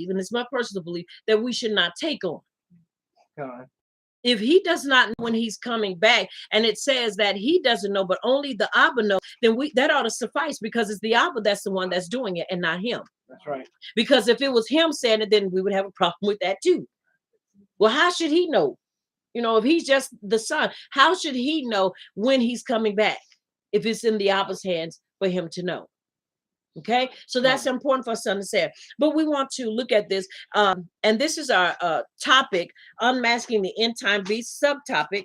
and it's my personal belief, that we should not take on. God. If he does not know when he's coming back, and it says that he doesn't know, but only the Abba knows, then that ought to suffice, because it's the Abba that's the one that's doing it and not him. That's right. Because if it was him saying it, then we would have a problem with that too. Well, how should he know? If he's just the son, how should he know when he's coming back if it's in the Abba's hands for him to know? Okay, so that's important for us to understand. But we want to look at this, and this is our topic: unmasking the end time beast. Subtopic: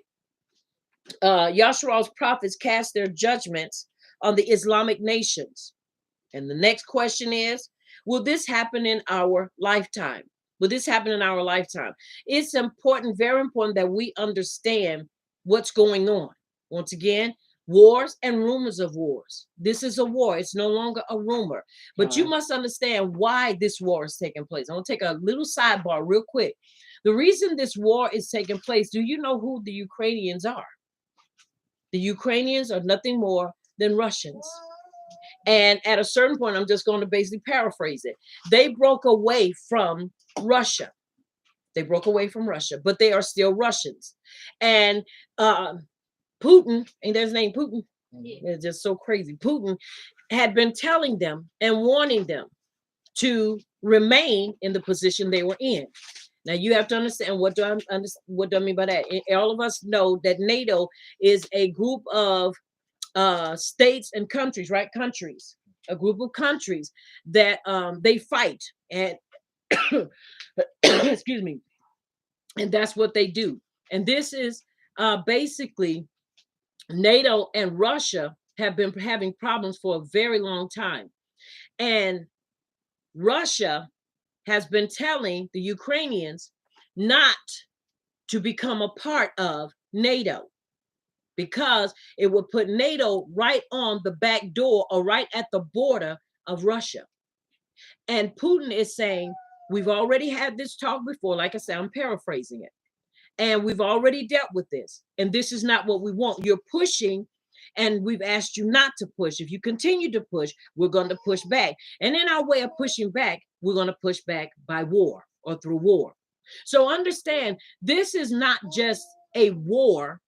Yasheral's prophets cast their judgments on the Islamic nations. And the next question is: will this happen in our lifetime? Will this happen in our lifetime? It's important, very important, that we understand what's going on. Once again, wars and rumors of wars. This is a war. It's no longer a rumor. But you must understand why this war is taking place. I'm going to take a little sidebar real quick. The reason this war is taking place, do you know who the Ukrainians are? The Ukrainians are nothing more than Russians. And at a certain point, I'm just going to basically paraphrase it. They broke away from Russia. They broke away from Russia, but they are still Russians. And Putin, ain't that his name, Putin? It's just so crazy. Putin had been telling them and warning them to remain in the position they were in. Now you have to understand, what do I mean by that? All of us know that NATO is a group of states and countries, right? Countries, a group of countries that they fight, and excuse me, and that's what they do. And this is basically, NATO and Russia have been having problems for a very long time. And Russia has been telling the Ukrainians not to become a part of NATO, because it would put NATO right on the back door or right at the border of Russia. And Putin is saying, we've already had this talk before. Like I said, I'm paraphrasing it. And we've already dealt with this. And this is not what we want. You're pushing, and we've asked you not to push. If you continue to push, we're going to push back. And in our way of pushing back, we're going to push back by war or through war. So understand, this is not just a war.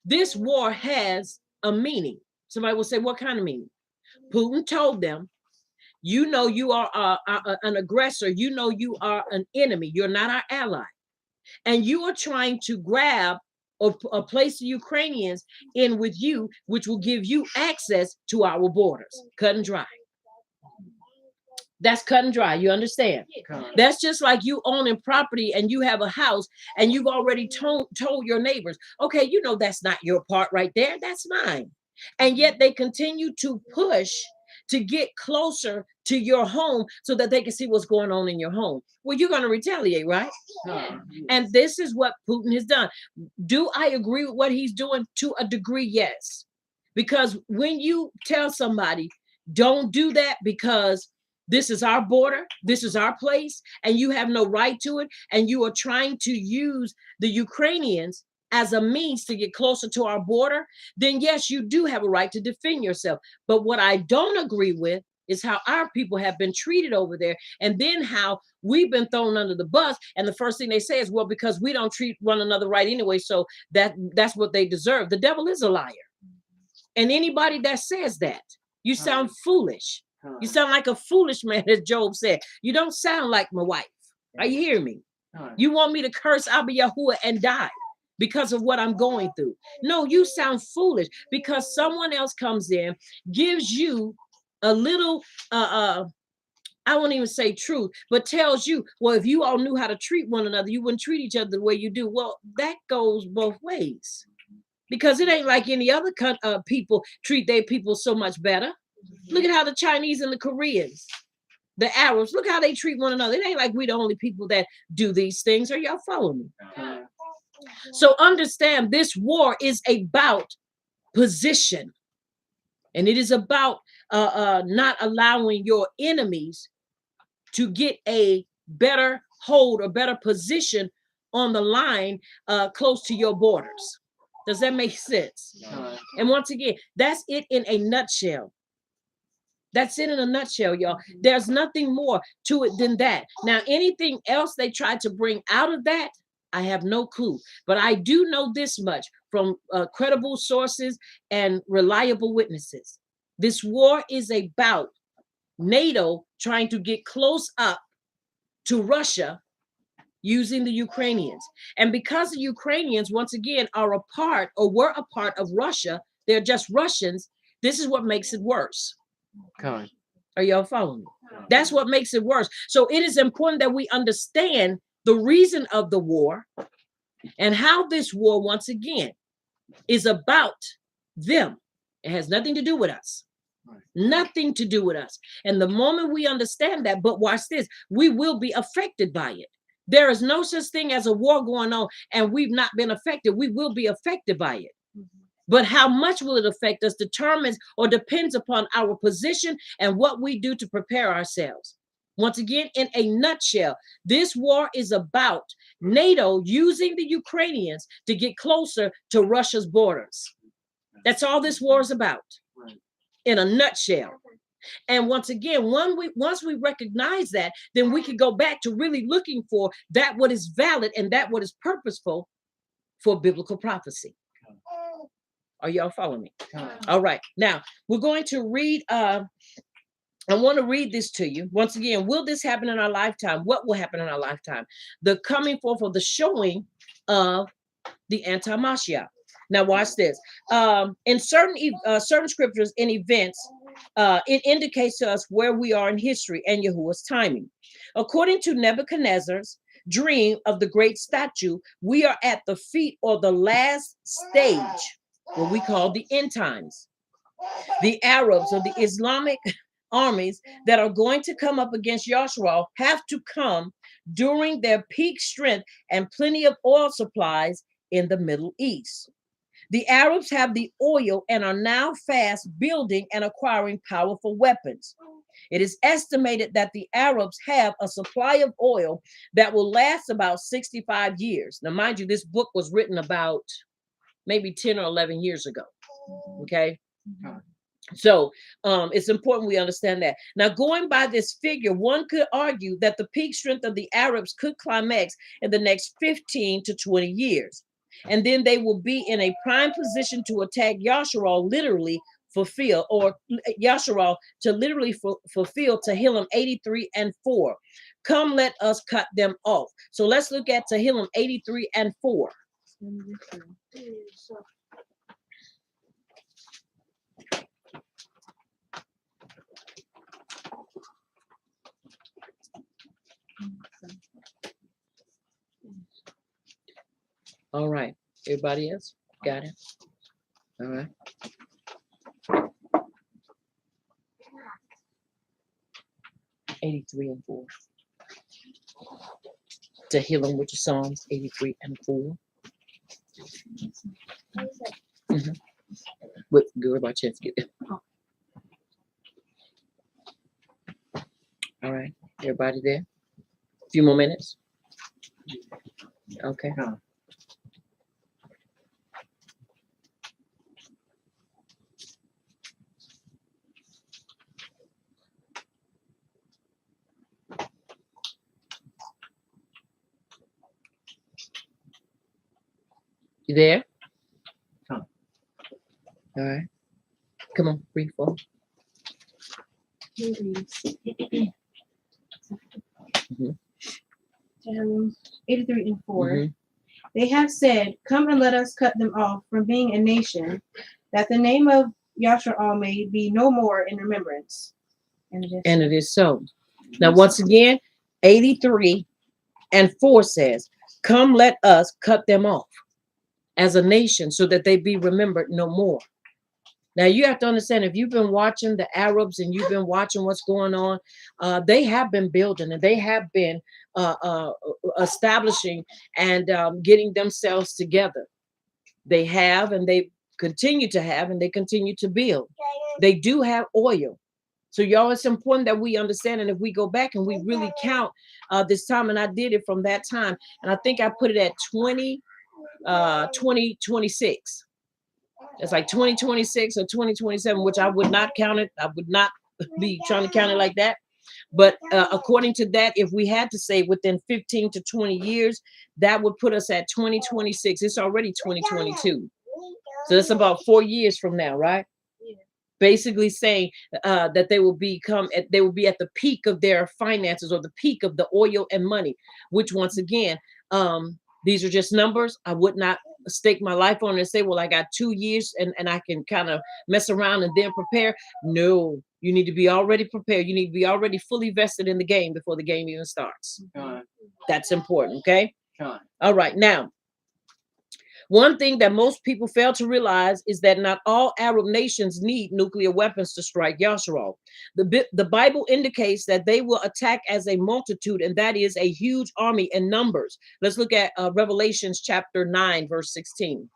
This war has a meaning. Somebody will say, what kind of meaning? Putin told them, you know you are an aggressor. You know you are an enemy. You're not our ally. And you are trying to grab or place the Ukrainians in with you, which will give you access to our borders. Cut and dry. That's cut and dry. You understand? That's just like you owning property and you have a house and you've already told your neighbors, okay, you know that's not your part right there. That's mine. And yet they continue to push to get closer to your home so that they can see what's going on in your home. Well, you're going to retaliate, right? And this is what Putin has done. Do I agree with what he's doing? To a degree, yes. Because when you tell somebody, don't do that because this is our border, this is our place, and you have no right to it, and you are trying to use the Ukrainians as a means to get closer to our border, then yes, you do have a right to defend yourself. But what I don't agree with is how our people have been treated over there, and then how we've been thrown under the bus. And the first thing they say is, well, because we don't treat one another right anyway, so that's what they deserve. The devil is a liar. And anybody that says that, you sound foolish. You sound like a foolish man, as Job said. You don't sound like my wife. Are you hearing me? You want me to curse Abba Yahuwah and die because of what I'm going through? No, you sound foolish because someone else comes in, gives you a little, I won't even say truth, but tells you, well, if you all knew how to treat one another, you wouldn't treat each other the way you do. Well, that goes both ways, because it ain't like any other people treat their people so much better. Look at how the Chinese and the Koreans, the Arabs, look how they treat one another. It ain't like we the only people that do these things. Are y'all following me? So understand, this war is about position. And it is about not allowing your enemies to get a better hold or better position on the line close to your borders. Does that make sense? And once again, that's it in a nutshell. That's it in a nutshell, y'all. There's nothing more to it than that. Now, anything else they tried to bring out of that, I have no clue. But I do know this much from credible sources and reliable witnesses. This war is about NATO trying to get close up to Russia using the Ukrainians. And because the Ukrainians, once again, are a part or were a part of Russia, they're just Russians. This is what makes it worse. Okay. Are y'all following me? That's what makes it worse. So it is important that we understand the reason of the war and how this war, once again, is about them. It has nothing to do with us. Nothing to do with us. And the moment we understand that, but watch this, we will be affected by it. There is no such thing as a war going on and we've not been affected. We will be affected by it. But how much will it affect us determines or depends upon our position and what we do to prepare ourselves. Once again, in a nutshell, this war is about NATO using the Ukrainians to get closer to Russia's borders. That's all this war is about, in a nutshell. And once again, once we recognize that, then we can go back to really looking for that what is valid and that what is purposeful for biblical prophecy. Are y'all following me? All right. Now, we're going to read, I want to read this to you. Once again, will this happen in our lifetime? What will happen in our lifetime? The coming forth of the showing of the anti-Mashiach. Now, watch this. In certain scriptures and events, it indicates to us where we are in history and Yahuwah's timing. According to Nebuchadnezzar's dream of the great statue, we are at the feet or the last stage, what we call the end times. The Arabs or the Islamic armies that are going to come up against Yasheral have to come during their peak strength and plenty of oil supplies in the Middle East. The Arabs have the oil and are now fast building and acquiring powerful weapons. It is estimated that the Arabs have a supply of oil that will last about 65 years. Now, mind you, this book was written about maybe 10 or 11 years ago. Okay. So it's important we understand that. Now, going by this figure, one could argue that the peak strength of the Arabs could climax in the next 15 to 20 years. And then they will be in a prime position to attack Yasheral, literally fulfill, or Yasheral to literally fulfill Tehillim 83 and 4. Come, let us cut them off. So let's look at Tehillim 83 and 4. All right. Everybody else got it? All right. '83 and 4. Tehillim, which is Psalms 83 and 4. Mm-hmm. Wait, good about chance to get there. All right. Everybody there? A few more minutes. Okay. You there? All right. Come on, read for. Mm-hmm. 83 and 4. Mm-hmm. They have said, come and let us cut them off from being a nation, that the name of Yasheral may be no more in remembrance. And it is so. Now, once again, 83 and 4 says, come, let us cut them off as a nation so that they be remembered no more. Now, you have to understand, if you've been watching the Arabs and you've been watching what's going on, they have been building and they have been establishing and getting themselves together. They have, and they continue to have, and they continue to build. They do have oil. So, y'all, it's important that we understand. And if we go back and we really count this time, and I did it from that time, and I think I put it at 2026. It's like 2026 or 2027, which I would not count it. I would not be trying to count it like that. But according to that, if we had to say within 15 to 20 years, that would put us at 2026. It's already 2022. So that's about 4 years from now, right? Basically saying that they will be at the peak of their finances, or the peak of the oil and money, which once again, these are just numbers. I would not stake my life on and say, well, I got 2 years and I can kind of mess around and then prepare. No, you need to be already prepared. You need to be already fully vested in the game before the game even starts. That's important. Okay. All right. Now, one thing that most people fail to realize is that not all Arab nations need nuclear weapons to strike Yasheral. The Bible indicates that they will attack as a multitude, and that is a huge army in numbers. Let's look at Revelations chapter 9, verse 16.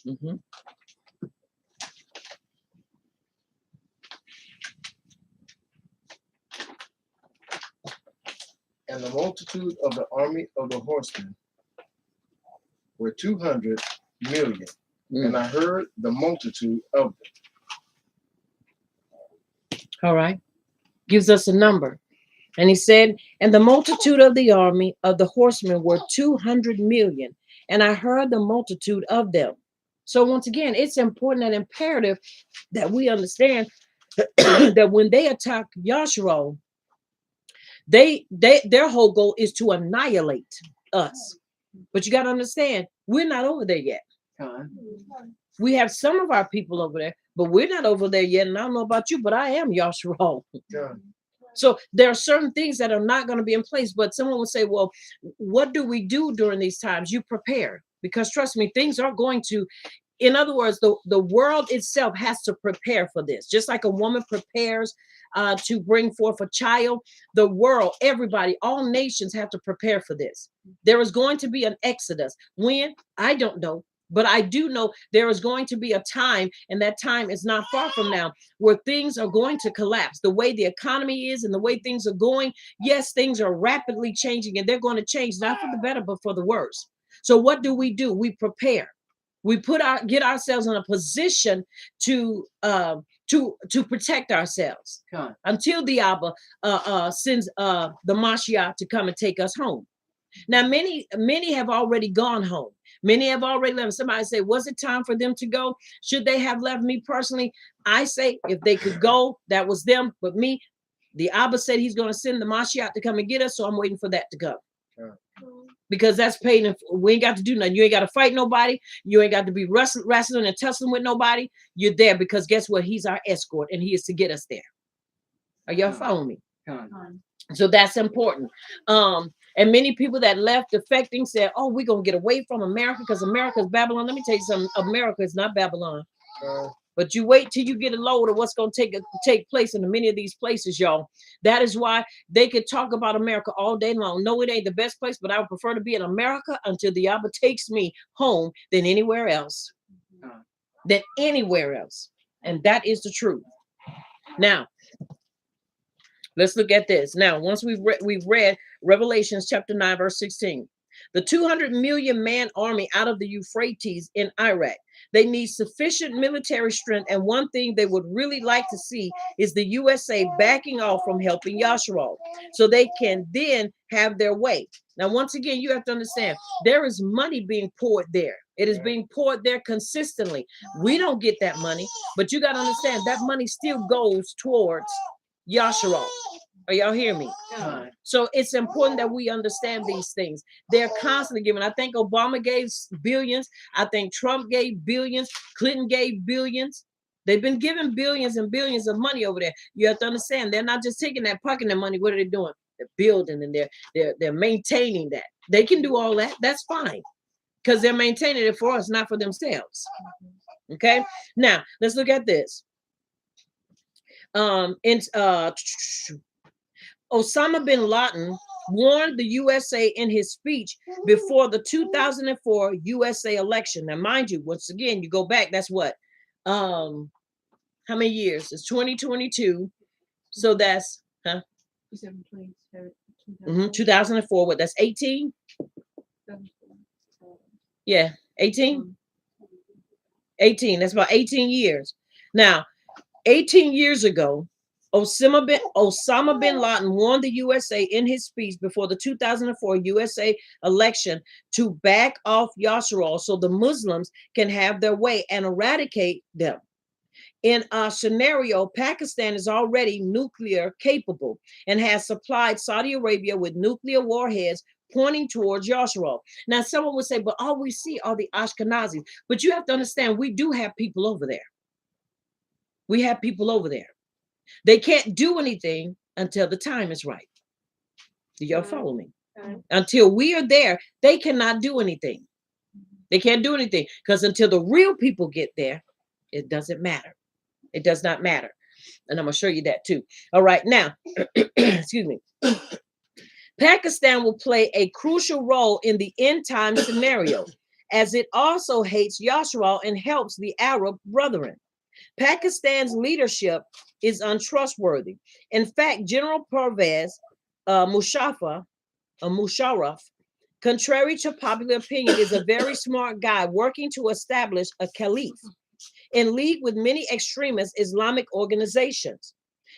Mm-hmm. And the multitude of the army of the horsemen were 200 million. And I heard the multitude of them. All right. Gives us a number. And he said, and the multitude of the army of the horsemen were 200 million. And I heard the multitude of them. So once again, it's important and imperative that we understand that when they attack Yasheral, their whole goal is to annihilate us. But you got to understand, we're not over there yet. We have some of our people over there, but we're not over there yet. And I don't know about you, but I am Yasheral. So there are certain things that are not going to be in place. But someone will say, well, what do we do during these times? You prepare, because trust me, things are going to, in other words, the world itself has to prepare for this. Just like a woman prepares to bring forth a child, the world, everybody, all nations have to prepare for this. There is going to be an exodus. When? I don't know. But I do know there is going to be a time, and that time is not far from now, where things are going to collapse. The way the economy is and the way things are going, yes, things are rapidly changing, and they're going to change, not for the better, but for the worse. So what do? We prepare. We get ourselves in a position to protect ourselves until the Abba sends the Mashiach to come and take us home. Now, many have already gone home. Many have already left. Somebody say, was it time for them to go? Should they have left? Me personally, I say if they could go, that was them. But me, the Abba said he's going to send the Mashiach to come and get us. So I'm waiting for that to come. Because that's paid. We ain't got to do nothing. You ain't got to fight nobody. You ain't got to be wrestling and tussling with nobody. You're there because guess what? He's our escort and he is to get us there. Are y'all following me? So that's important. And many people that left defecting said, oh, we're going to get away from America because America is Babylon. Let me tell you something. America is not Babylon. But you wait till you get a load of what's going to take place in many of these places, y'all. That is why they could talk about America all day long. No, it ain't the best place, but I would prefer to be in America until the Abba takes me home than anywhere else. Than anywhere else. And that is the truth. Now, let's look at this. Now, once we've read Revelations chapter 9, verse 16. The 200 million man army out of the Euphrates in Iraq. They need sufficient military strength. And one thing they would really like to see is the USA backing off from helping Yasheral so they can then have their way. Now, once again, you have to understand there is money being poured there. It is being poured there consistently. We don't get that money, but you got to understand that money still goes towards Yasheral. Are y'all hear me? So it's important that we understand these things. They're constantly giving. I think Obama gave billions. I think Trump gave billions. Clinton gave billions. They've been giving billions and billions of money over there. You have to understand, they're not just taking that, pocket that money. What are they doing? They're building and they're maintaining that. They can do all that. That's fine. Because they're maintaining it for us, not for themselves. Okay. Now let's look at this. In Osama bin Laden warned the USA in his speech before the 2004 USA election. Now, mind you, once again, you go back, that's what? How many years? It's 2022. So that's 2004. What? That's 18? Yeah, 18? 18. That's about 18 years. Now, 18 years ago, Osama bin Laden warned the USA in his speech before the 2004 USA election to back off Yasheral so the Muslims can have their way and eradicate them. In a scenario, Pakistan is already nuclear capable and has supplied Saudi Arabia with nuclear warheads pointing towards Yasheral. Now, someone would say, but all we see are the Ashkenazis. But you have to understand, we do have people over there. We have people over there. They can't do anything until the time is right. Do y'all follow me? Until we are there, they cannot do anything. They can't do anything because until the real people get there, it doesn't matter. It does not matter. And I'm going to show you that too. All right. Now, excuse me. Pakistan will play a crucial role in the end time scenario as it also hates Yasheral and helps the Arab brethren. Pakistan's leadership is untrustworthy. In fact, General Pervez Musharraf, contrary to popular opinion, is a very smart guy working to establish a caliph in league with many extremist Islamic organizations.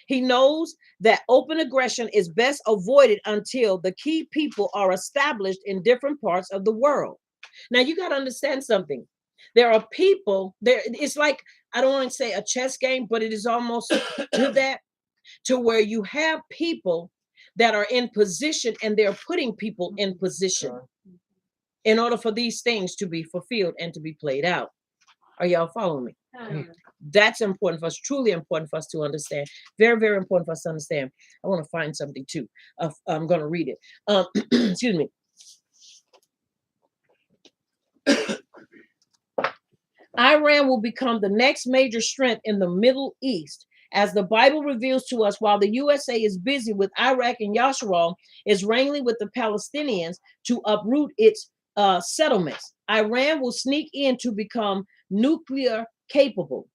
He knows that open aggression is best avoided until the key people are established in different parts of the world. Now, you got to understand something. There are people there. It's like, I don't want to say a chess game, but it is almost to that, to where you have people that are in position and they're putting people in position in order for these things to be fulfilled and to be played out. Are y'all following me? That's important for us, truly important for us to understand. Very, very important for us to understand. I want to find something too. I'm going to read it. Excuse me. Iran will become the next major strength in the Middle East. As the Bible reveals to us, while the USA is busy with Iraq and Yasheral is wrangling with the Palestinians to uproot its settlements, Iran will sneak in to become nuclear capable.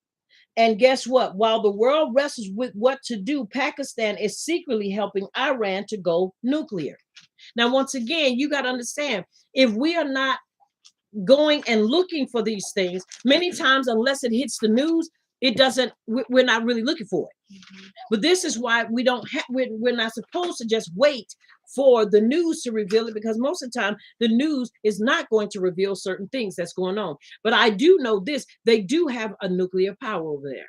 And guess what? While the world wrestles with what to do, Pakistan is secretly helping Iran to go nuclear. Now, once again, you got to understand, if we are not going and looking for these things, many times, unless it hits the news, it doesn't, we're not really looking for it. But this is why we don't have, we're not supposed to just wait for the news to reveal it, because most of the time the news is not going to reveal certain things that's going on. But I do know this, they do have a nuclear power over there.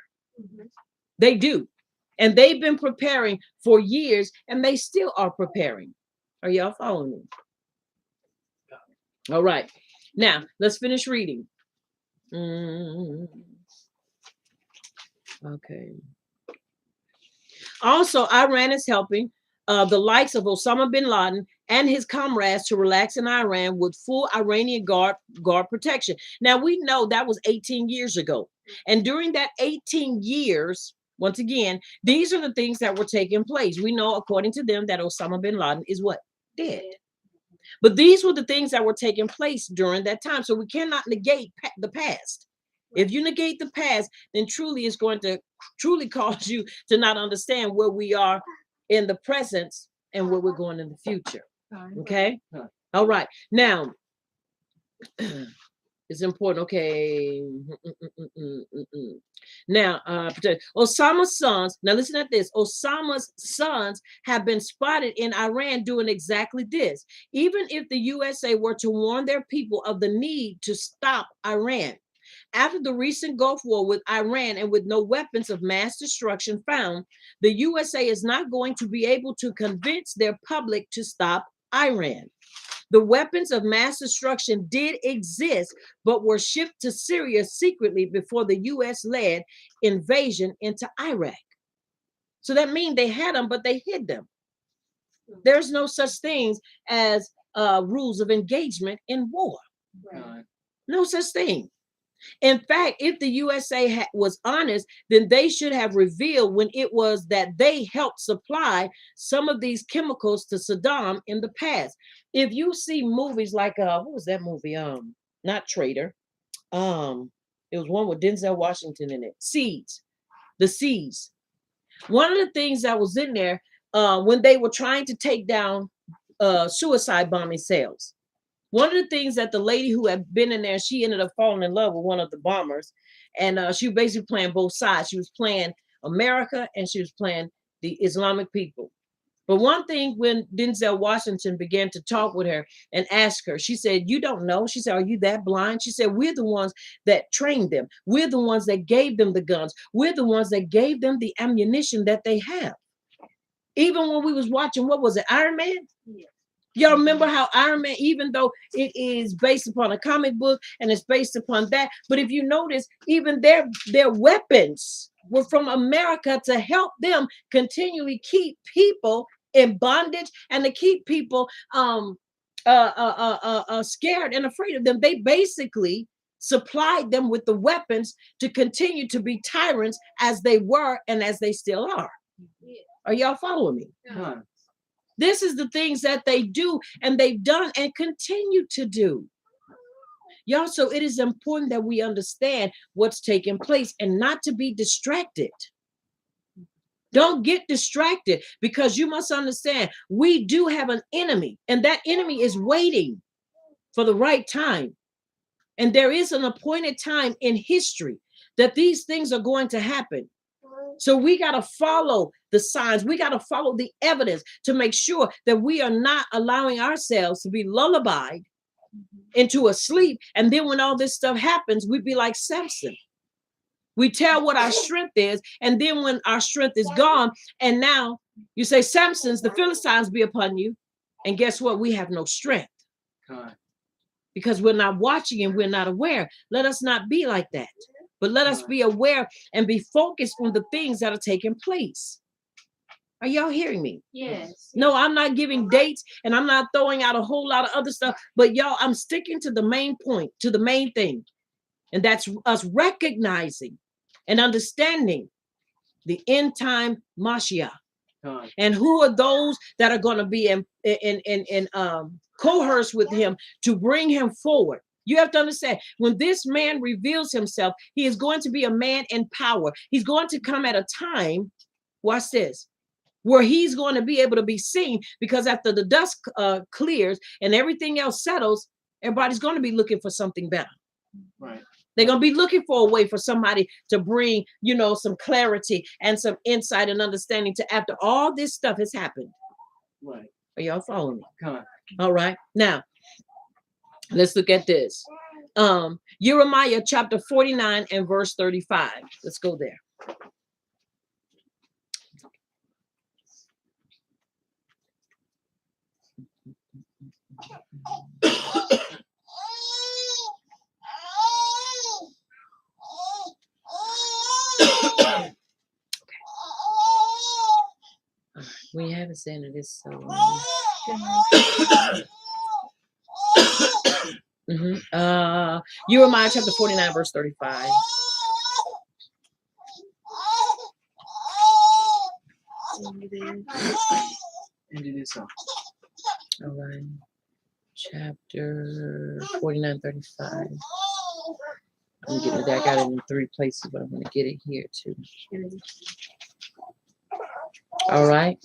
They do. And they've been preparing for years and they still are preparing. Are y'all following me? All right. Now, let's finish reading. Okay. Also, Iran is helping the likes of Osama bin Laden and his comrades to relax in Iran with full Iranian guard protection. Now, we know that was 18 years ago. And during that 18 years, once again, these are the things that were taking place. We know, according to them, that Osama bin Laden is what? Dead. But these were the things that were taking place during that time. So we cannot negate the past. If you negate the past, then truly it's going to truly cause you to not understand where we are in the present and where we're going in the future. Okay? All right. Now, it's important. Okay. Now, Osama's sons, now listen at this. Osama's sons have been spotted in Iran doing exactly this. Even if the USA were to warn their people of the need to stop Iran, after the recent Gulf War with Iran and with no weapons of mass destruction found, the USA is not going to be able to convince their public to stop Iran. The weapons of mass destruction did exist, but were shipped to Syria secretly before the US led invasion into Iraq. So that means they had them, but they hid them. There's no such things as rules of engagement in war. No such thing. In fact, if the USA was honest, then they should have revealed when it was that they helped supply some of these chemicals to Saddam in the past. If you see movies like what was that movie? Not Traitor. It was one with Denzel Washington in it. Seeds. The Seeds. One of the things that was in there when they were trying to take down suicide bombing cells. One of the things that the lady who had been in there, she ended up falling in love with one of the bombers. And she was basically playing both sides. She was playing America and she was playing the Islamic people. But one thing, when Denzel Washington began to talk with her and ask her, she said, "You don't know." She said, "Are you that blind?" She said, "We're the ones that trained them. We're the ones that gave them the guns. We're the ones that gave them the ammunition that they have." Even when we was watching, what was it, Iron Man? Yeah. Y'all remember how Iron Man, even though it is based upon a comic book and it's based upon that, but if you notice, even their weapons were from America to help them continually keep people in bondage and to keep people scared and afraid of them. They basically supplied them with the weapons to continue to be tyrants as they were and as they still are. Are y'all following me? Yeah. This is the things that they do and they've done and continue to do. Y'all, so it is important that we understand what's taking place and not to be distracted. Don't get distracted, because you must understand we do have an enemy, and that enemy is waiting for the right time. And there is an appointed time in history that these things are going to happen. So we got to follow the signs. We got to follow the evidence to make sure that we are not allowing ourselves to be lullabied into a sleep. And then when all this stuff happens, we'd be like Samson. We tell what our strength is. And then when our strength is gone, and now you say, "Samson's, the Philistines be upon you." And guess what? We have no strength. Because we're not watching and we're not aware. Let us not be like that. But let us be aware and be focused on the things that are taking place. Are y'all hearing me? Yes. No, I'm not giving dates and I'm not throwing out a whole lot of other stuff. But y'all, I'm sticking to the main point, to the main thing. And that's us recognizing and understanding the end time Mashiach. And who are those that are going to be in coerce with him to bring him forward. You have to understand, when this man reveals himself, he is going to be a man in power. He's going to come at a time, watch this, where he's going to be able to be seen, because after the dust clears and everything else settles, everybody's going to be looking for something better. Right. They're going to be looking for a way for somebody to bring, some clarity and some insight and understanding to after all this stuff has happened. Right. Are y'all following me? Come on. All right. Now, let's look at this. Jeremiah chapter 49 and verse 35. Let's go there. We haven't seen it this so long. Jeremiah chapter 49 verse 35. And it is so. All right. Chapter 49, 35. I'm getting it. I got it in 3 places, but I'm going to get it here too. All right.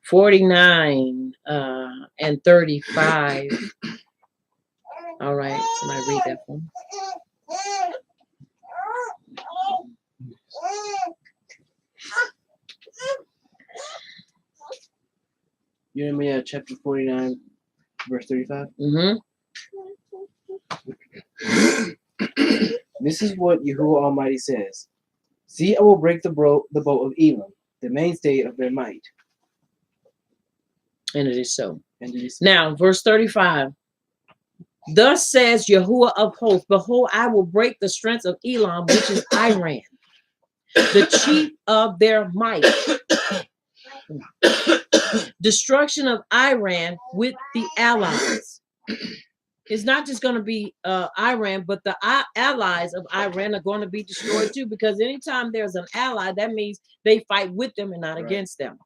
49 and 35. All right. Somebody read that for me. Jeremiah chapter 49, verse 35. This is what Yahuwah Almighty says. See, I will break the bow of Elam, the mainstay of their might. And it is so. Now, verse 35. Thus says Yahuwah of hosts, behold, I will break the strength of Elam, which is Iran, the chief of their might. Destruction of Iran with the allies. It's not just going to be Iran, but the allies of Iran are going to be destroyed too, because anytime there's an ally, that means they fight with them and not against them.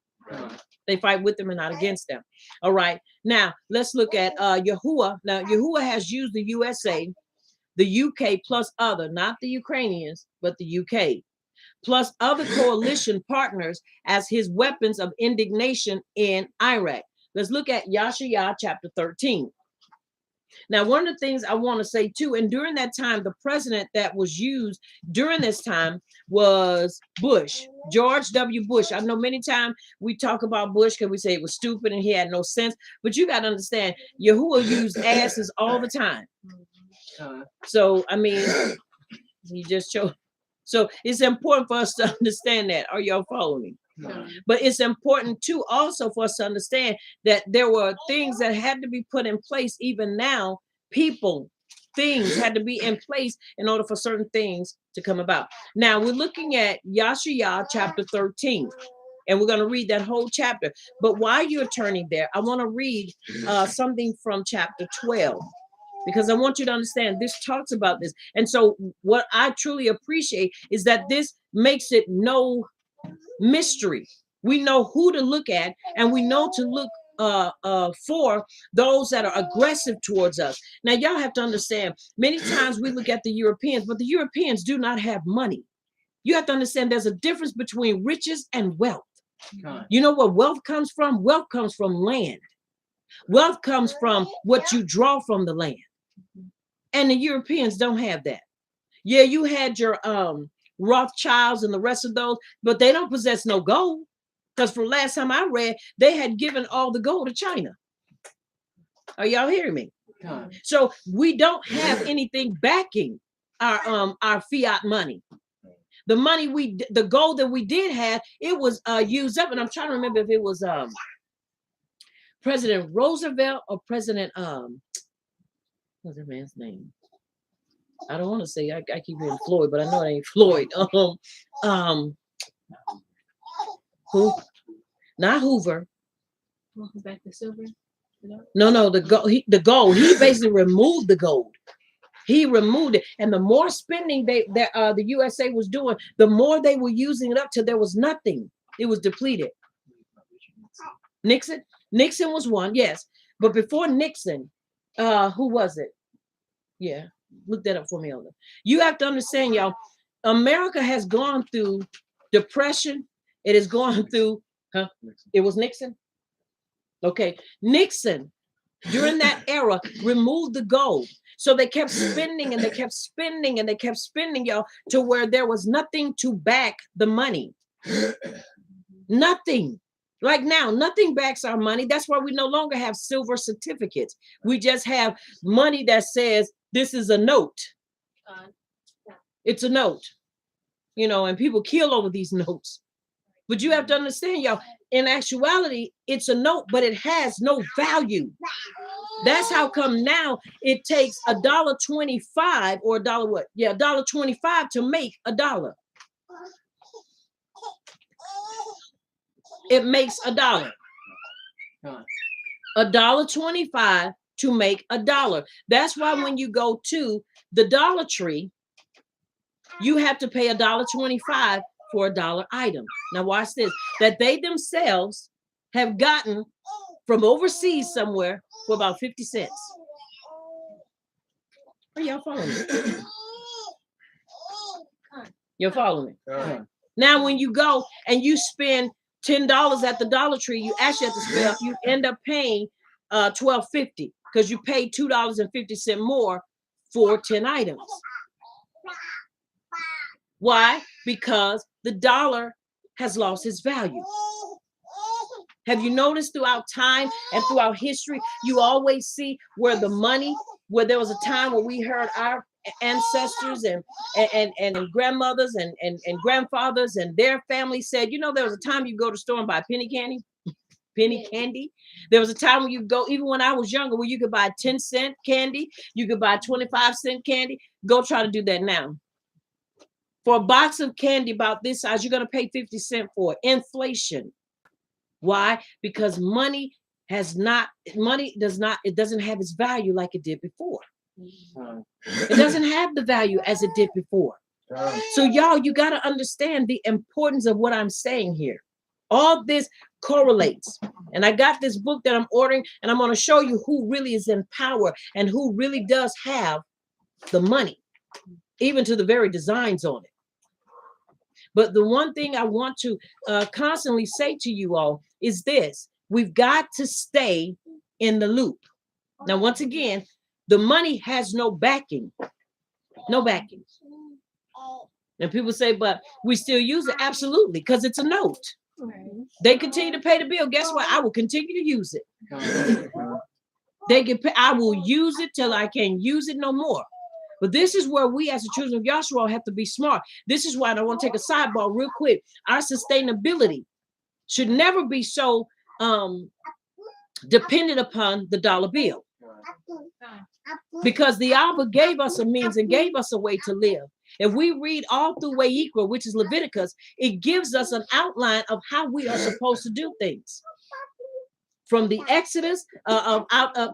They fight with them and not against them. All right. Now, let's look at Yahuwah. Now, Yahuwah has used the USA, the UK, plus other, not the Ukrainians, but the UK, plus other coalition partners as his weapons of indignation in Iraq. Let's look at Yasheral chapter 13. Now, one of the things I want to say too, and during that time, the president that was used during this time was Bush, George W. Bush. I know many times we talk about Bush because we say it was stupid and he had no sense, but you got to understand, Yahuwah used asses all the time. So, I mean, he just chose. So it's important for us to understand that. Are y'all following me? But it's important too also for us to understand that there were things that had to be put in place. Even now, people, things had to be in place in order for certain things to come about. Now we're looking at Yasheral chapter 13, and we're going to read that whole chapter. But while you're turning there, I want to read something from chapter 12, because I want you to understand this talks about this. And so what I truly appreciate is that this makes it no mystery. We know who to look at, and we know to look for those that are aggressive towards us. Now, y'all have to understand, many times we look at the Europeans, but the Europeans do not have money. You have to understand there's a difference between riches and wealth. You know where wealth comes from? Wealth comes from land. Wealth comes from what you draw from the land. And the Europeans don't have that. Yeah, you had your Rothschilds and the rest of those, but they don't possess no gold. Because from last time I read, they had given all the gold to China. Are y'all hearing me? So we don't have anything backing our fiat money. The money the gold that we did have, it was used up. And I'm trying to remember if it was President Roosevelt or President what's that man's name? I don't want to say, I keep hearing Floyd, but I know it ain't Floyd. Who? Not Hoover. Back to silver. No, the gold. He basically removed the gold. He removed it, and the more spending the USA was doing, the more they were using it up till there was nothing. It was depleted. Nixon was one, yes, but before Nixon, who was it? Yeah. Look that up for me, Elder. You have to understand, y'all, America has gone through depression. It has gone through, it was Nixon? Okay. Nixon, during that era, removed the gold. So they kept spending and they kept spending and they kept spending, y'all, to where there was nothing to back the money. Nothing. Like now, nothing backs our money. That's why we no longer have silver certificates. We just have money that says, this is a note. It's a note, and people kill over these notes. But you have to understand, y'all, in actuality, it's a note, but it has no value. That's how come now it takes $1.25 or $1 what? Yeah, $1.25 to make $1. It makes $1. $1.25 to make $1. That's why when you go to the Dollar Tree, you have to pay $1.25 for a dollar item. Now watch this, that they themselves have gotten from overseas somewhere for about 50 cents. Are y'all following me? You're following me? Now when you go and you spend $10 at the Dollar Tree, you actually have to spend, you end up paying $12.50 because you pay $2.50 more for 10 items. Why? Because the dollar has lost its value. Have you noticed throughout time and throughout history, you always see where the money, where there was a time where we heard our ancestors and grandmothers and grandfathers and their families said, there was a time you go to the store and buy penny candy. There was a time when you go, even when I was younger, where you could buy 10-cent candy, you could buy 25-cent candy. Go try to do that now. For a box of candy about this size, you're going to pay 50 cents for it. Inflation. Why? Because money money doesn't have its value like it did before. It doesn't have the value as it did before. So y'all, you got to understand the importance of what I'm saying here. All this correlates. And I got this book that I'm ordering, and I'm going to show you who really is in power and who really does have the money, even to the very designs on it. But the one thing I want to constantly say to you all is this: we've got to stay in the loop. Now, once again, the money has no backing. No backing. And people say, but we still use it. Absolutely, because it's a note. They continue to pay the bill. Guess what? I will continue to use it. I will use it till I can't use it no more. But this is where we as the children of Yasheral have to be smart. This is why I want to take a sidebar real quick. Our sustainability should never be so dependent upon the dollar bill. Because the Abba gave us a means and gave us a way to live. If we read all through Way Equal, which is Leviticus, it gives us an outline of how we are supposed to do things. From the Exodus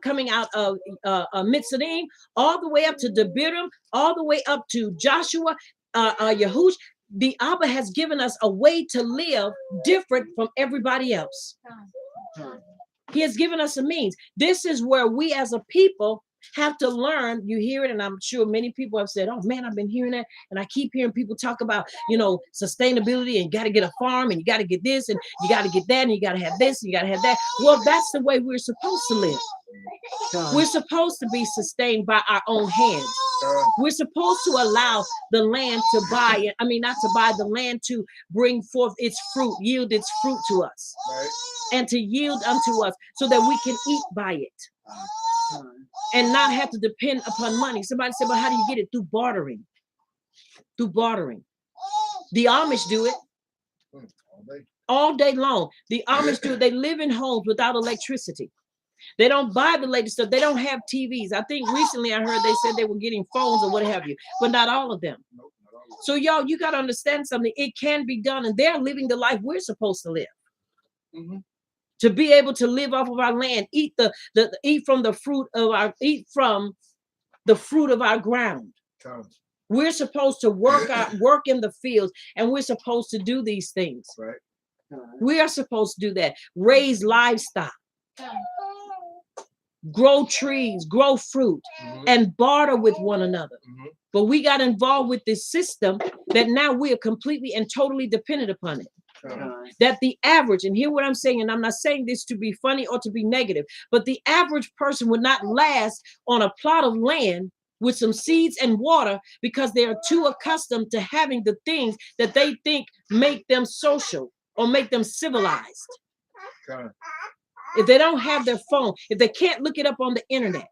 coming out of Mitzrayim, all the way up to Debirim, all the way up to Joshua, Yahush, the Abba has given us a way to live different from everybody else. He has given us a means. This is where we as a people have to learn. You hear it, and I'm sure many people have said, oh man, I've been hearing that, and I keep hearing people talk about, sustainability, and you got to get a farm, and you got to get this, and you got to get that, and you got to have this, and you got to have that. Well, that's the way we're supposed to live. We're supposed to be sustained by our own hands. We're supposed to allow the land to not to buy, the land to bring forth its fruit, yield its fruit to us, and to yield unto us so that we can eat by it. And not have to depend upon money. Somebody said, well, how do you get it? Through bartering. Through bartering. The Amish do it all day long. The Amish do it. They live in homes without electricity. They don't buy the latest stuff. They don't have TVs. I think recently I heard they said they were getting phones or what have you, but not all of them. So y'all, you got to understand something. It can be done, and they're living the life we're supposed to live. Mm-hmm. To be able to live off of our land, eat from the fruit of our ground. We're supposed to work in the fields, and we're supposed to do these things. Right. We are supposed to do that. Raise livestock, grow trees, grow fruit, and barter with one another. But we got involved with this system that now we are completely and totally dependent upon it. That the average, and hear what I'm saying, and I'm not saying this to be funny or to be negative, but the average person would not last on a plot of land with some seeds and water because they are too accustomed to having the things that they think make them social or make them civilized. If they don't have their phone, if they can't look it up on the internet,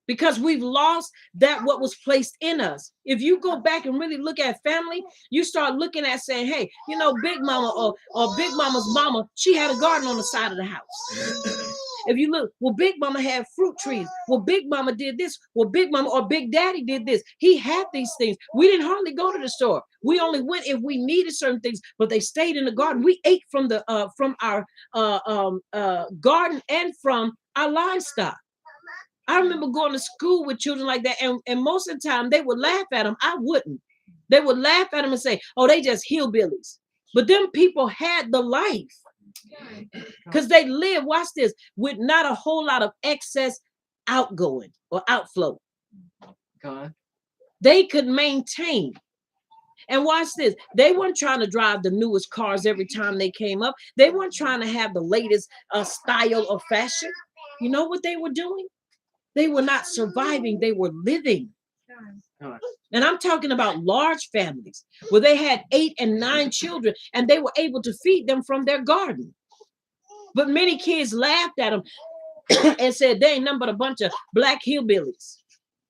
because we've lost what was placed in us. If you go back and really look at family, you start looking at saying, hey, Big Mama or Big Mama's mama, she had a garden on the side of the house. If you look, well, Big Mama had fruit trees. Well, Big Mama did this. Well, Big Mama or Big Daddy did this. He had these things. We didn't hardly go to the store. We only went if we needed certain things, but they stayed in the garden. We ate from our garden and from our livestock. I remember going to school with children like that, and most of the time they would laugh at them. I wouldn't. They would laugh at them and say, oh, they just hillbillies. But them people had the life because they live, watch this, with not a whole lot of excess outgoing or outflow. They could maintain. And watch this. They weren't trying to drive the newest cars every time they came up. They weren't trying to have the latest style or fashion. You know what they were doing? They were not surviving, they were living. And I'm talking about large families where they had 8 and 9 children and they were able to feed them from their garden. But many kids laughed at them and said they ain't nothing but a bunch of black hillbillies.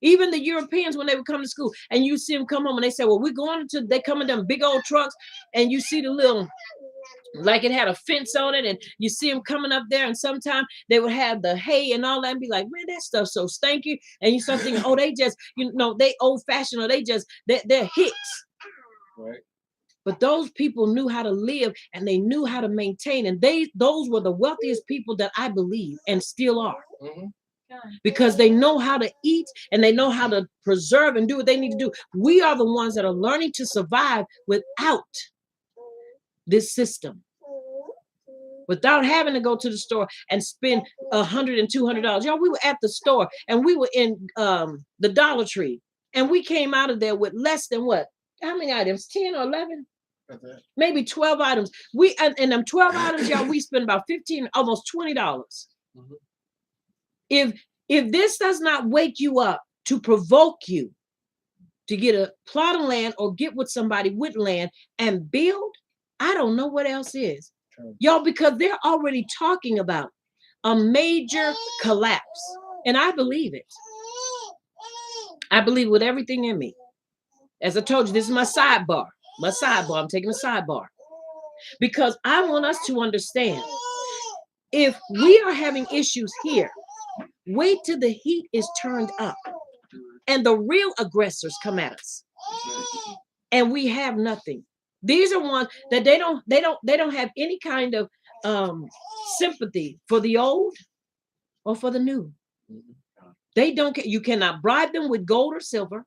Even the Europeans, when they would come to school and you see them come home and they say, well, they come in them big old trucks and you see the little, like it had a fence on it, and you see them coming up there, and sometimes they would have the hay and all that and be like, man, that stuff's so stinky. And you start thinking, oh, they just, they old fashioned, or they're hicks. Right. But those people knew how to live and they knew how to maintain. And those were the wealthiest people that I believe and still are. Mhm. Because they know how to eat and they know how to preserve and do what they need to do. We are the ones that are learning to survive without this system, without having to go to the store and spend $100 and $200. Y'all, we were at the store and we were in the Dollar Tree and we came out of there with less than what? How many items? 10 or 11? Maybe 12 items. We and them 12 items, y'all, we spent about 15, almost $20. Mhm. If this does not wake you up to provoke you to get a plot of land or get with somebody with land and build, I don't know what else is. True. Y'all, because they're already talking about a major collapse. And I believe it. I believe with everything in me. As I told you, this is my sidebar. My sidebar. I'm taking a sidebar. Because I want us to understand, if we are having issues here, wait till the heat is turned up and the real aggressors come at us. And we have nothing. These are ones that they don't have any kind of sympathy for the old or for the new. They don't care. You cannot bribe them with gold or silver.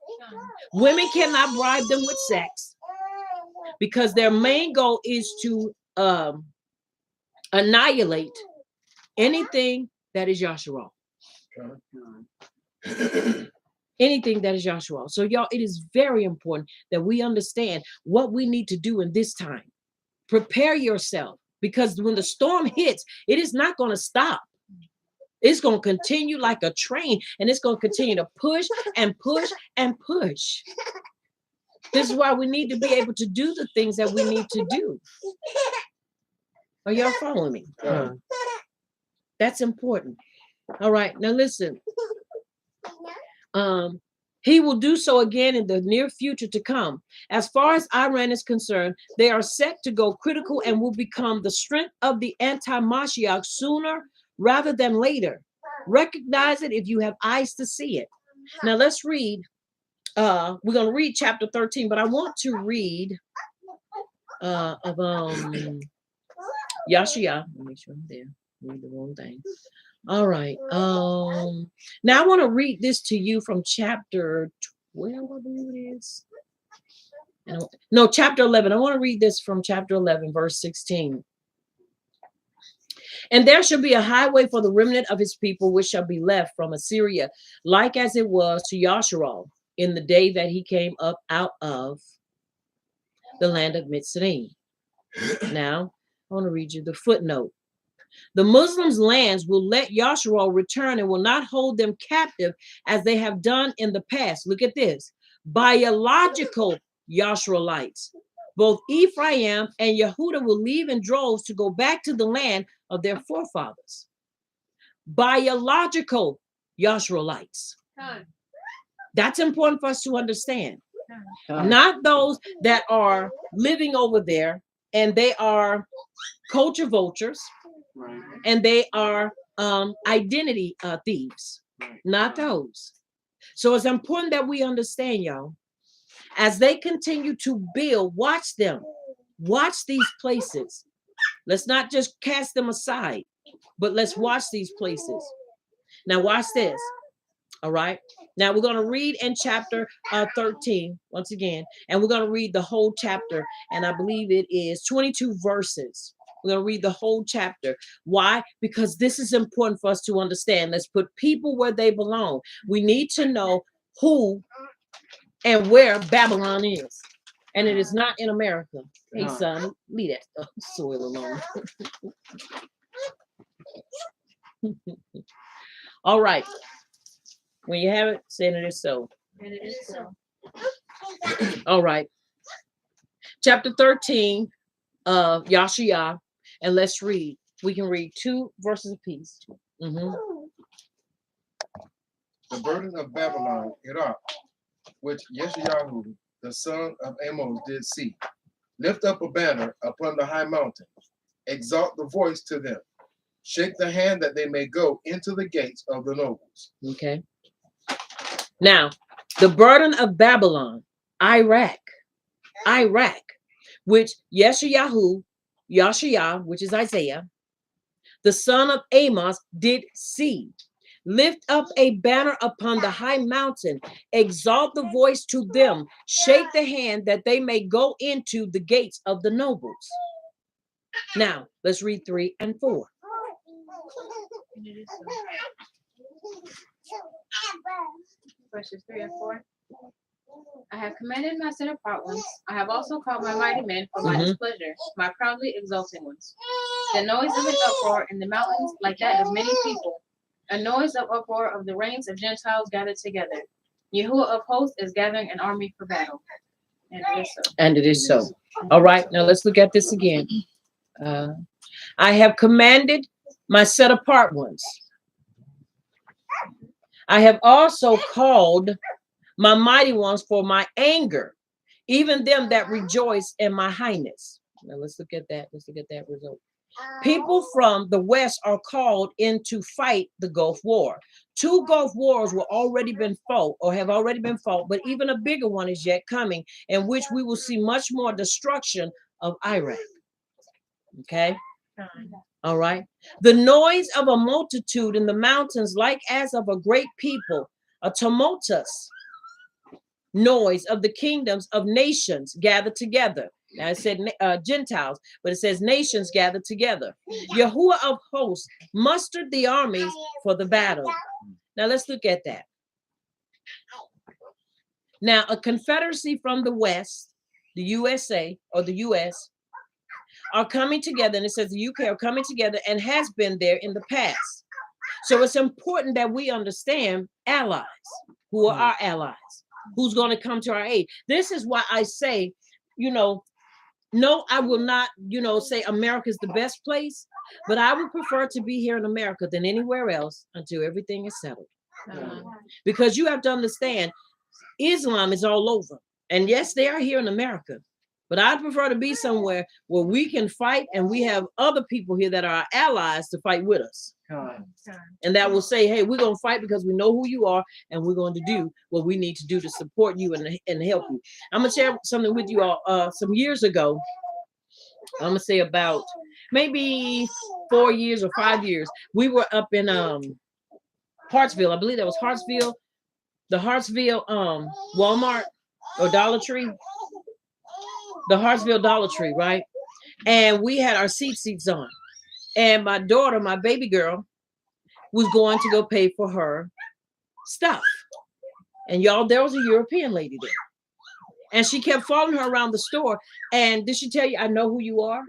Women cannot bribe them with sex because their main goal is to annihilate anything that is Yasheral. Anything that is Yasheral. So y'all, it is very important that we understand what we need to do in this time. Prepare yourself, because when the storm hits, it is not going to stop. It's going to continue like a train, and it's going to continue to push and push and push. This is why we need to be able to do the things that we need to do. Are y'all following me? That's important. All right, now listen. He will do so again in the near future to come. As far as Iran is concerned, they are set to go critical and will become the strength of the anti-Mashiach sooner rather than later. Recognize it if you have eyes to see it. Now let's read. We're going to read chapter 13, but I want to read of Yashia. Let me make sure I'm there. Read the wrong thing. All right. Now I want to read this to you from chapter 12, I believe it is. No, chapter 11. I want to read this from chapter 11, verse 16. And there shall be a highway for the remnant of his people, which shall be left from Assyria, like as it was to Yasheral in the day that he came up out of the land of Mitzrayim. Now, I want to read you the footnote. The Muslims' lands will let Yasheral return and will not hold them captive as they have done in the past. Look at this. Biological Yasheralites, both Ephraim and Yehuda, will leave in droves to go back to the land of their forefathers. Biological Yasheralites. That's important for us to understand. Not those that are living over there and they are culture vultures. Right. And they are identity thieves, not those. So it's important that we understand, y'all, as they continue to build, watch them, watch these places. Let's not just cast them aside, but let's watch these places. Now watch this. All right. Now we're going to read in chapter 13 once again, and we're going to read the whole chapter. And I believe it is 22 verses. We're going to read the whole chapter. Why? Because this is important for us to understand. Let's put people where they belong. We need to know who and where Babylon is. And it is not in America. Hey, son, leave that soil alone. All right. When you have it, say it is so. And it is so. All right. Chapter 13 of Yashia. And let's read. We can read 2 verses apiece. Mm-hmm. The burden of Babylon, Iraq, which Yeshayahu, the son of Amos, did see. Lift up a banner upon the high mountain. Exalt the voice to them. Shake the hand that they may go into the gates of the nobles. Okay. Now, the burden of Babylon, Iraq, which Yashiah, which is Isaiah, the son of Amos, did see. Lift up a banner upon the high mountain, exalt the voice to them, shake the hand that they may go into the gates of the nobles. Now, let's read 3 and 4. Verses 3 and 4. I have commanded my set apart ones. I have also called my mighty men for my displeasure, my proudly exulting ones. The noise of an uproar in the mountains, like that of many people. A noise of uproar of the reigns of Gentiles gathered together. Yahuwah of hosts is gathering an army for battle. And it is so. And it is so. All right, now let's look at this again. I have commanded my set apart ones. I have also called my mighty ones for my anger, even them that rejoice in my highness. Now let's look at that. Let's look at that result. People from the west are called in to fight the Gulf War. 2 Gulf Wars were already been fought or have already been fought, but even a bigger one is yet coming, in which we will see much more destruction of Iraq. Okay. All right. The noise of a multitude in the mountains, like as of a great people, a tumultuous noise of the kingdoms of nations gathered together. Now it said Gentiles, but it says nations gathered together. Yahuwah of hosts mustered the armies for the battle. Now let's look at that. Now a confederacy from the West, the USA or the US, are coming together, and it says the UK are coming together and has been there in the past. So it's important that we understand allies. Who are our allies? Who's going to come to our aid? This is why I say, no, I will not, say America is the best place, but I would prefer to be here in America than anywhere else until everything is settled. Because you have to understand, Islam is all over. And yes, they are here in America, but I'd prefer to be somewhere where we can fight and we have other people here that are our allies to fight with us. And that will say, hey, we're going to fight because we know who you are and we're going to do what we need to do to support you and help you. I'm going to share something with you all. Some years ago, I'm going to say about maybe 4 years or 5 years, we were up in Hartsville. I believe that was Hartsville, the Hartsville Walmart or Dollar Tree. The Hartsville Dollar Tree, right? And we had our seats on. And my daughter, my baby girl, was going to go pay for her stuff. And y'all, there was a European lady there. And she kept following her around the store. And did she tell you, I know who you are?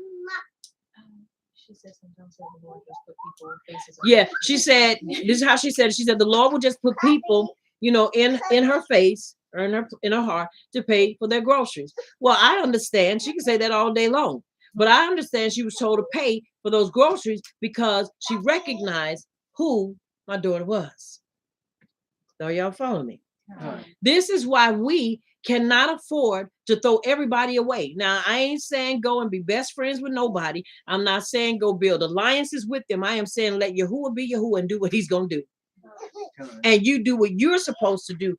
She said sometimes the Lord just put people in faces. Yeah, she said, this is how she said it. She said, the Lord will just put people, in her face or in her heart to pay for their groceries. Well, I understand. She can say that all day long. But I understand she was told to pay for those groceries because she recognized who my daughter was. So y'all follow me? This is why we cannot afford to throw everybody away. Now, I ain't saying go and be best friends with nobody. I'm not saying go build alliances with them. I am saying let Yahuwah be Yahuwah and do what he's going to do. And you do what you're supposed to do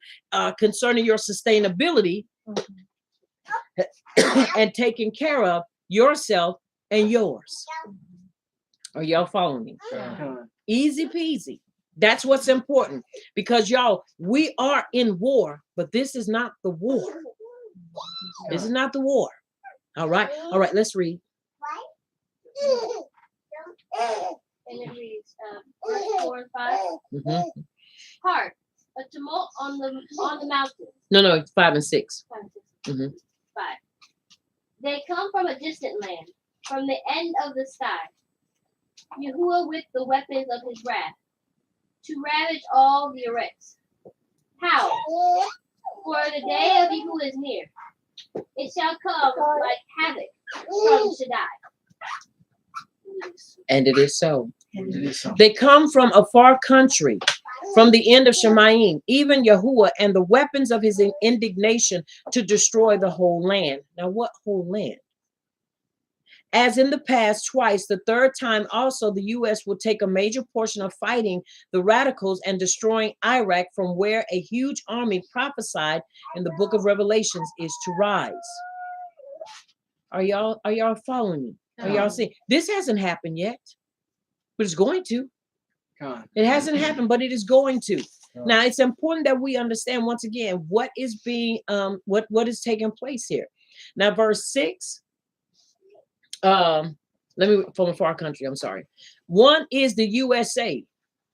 concerning your sustainability and taking care of yourself and yours. Are y'all following me? Easy peasy. That's what's important because y'all, we are in war, but this is not the war. This is not the war. All right. All right. Let's read. And it reads, verse 4 and 5. Hark, a tumult on the mountains. No, it's 5 and 6. 5. They come from a distant land, from the end of the sky. Yahuwah with the weapons of his wrath, to ravage all the Eretz. How? For the day of Yahuwah is near. It shall come like havoc from Shaddai. And it is so. They come from a far country, from the end of Shemayim, even Yahuwah, and the weapons of his indignation to destroy the whole land. Now, what whole land? As in the past twice, the third time also, the U.S. will take a major portion of fighting the radicals and destroying Iraq, from where a huge army prophesied in the book of Revelations is to rise. Are y'all following me? Are y'all seeing? This hasn't happened yet, but it's going to. It hasn't happened, but it is going to. Now it's important that we understand once again what is being what is taking place here. Now, verse 6. Let me from a far country. I'm sorry. One is the USA.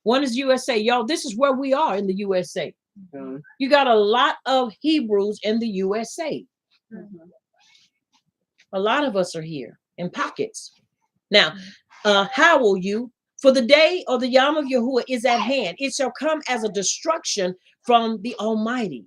One is USA. Y'all, this is where we are in the USA. You got a lot of Hebrews in the USA. A lot of us are here in pockets. Now, how will you? For the day or the Yom of Yahuwah is at hand. It shall come as a destruction from the Almighty.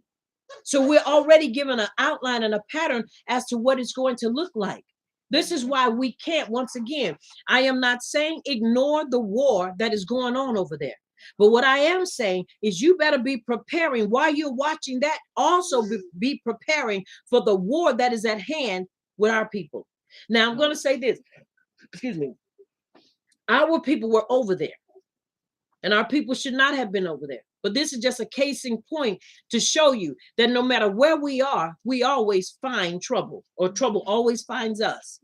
So we're already given an outline and a pattern as to what it's going to look like. This is why we can't, once again, I am not saying ignore the war that is going on over there. But what I am saying is you better be preparing while you're watching that. Also be preparing for the war that is at hand with our people. Now, I'm going to say this. Excuse me. Our people were over there. And our people should not have been over there. But this is just a case in point to show you that no matter where we are, we always find trouble, or trouble always finds us.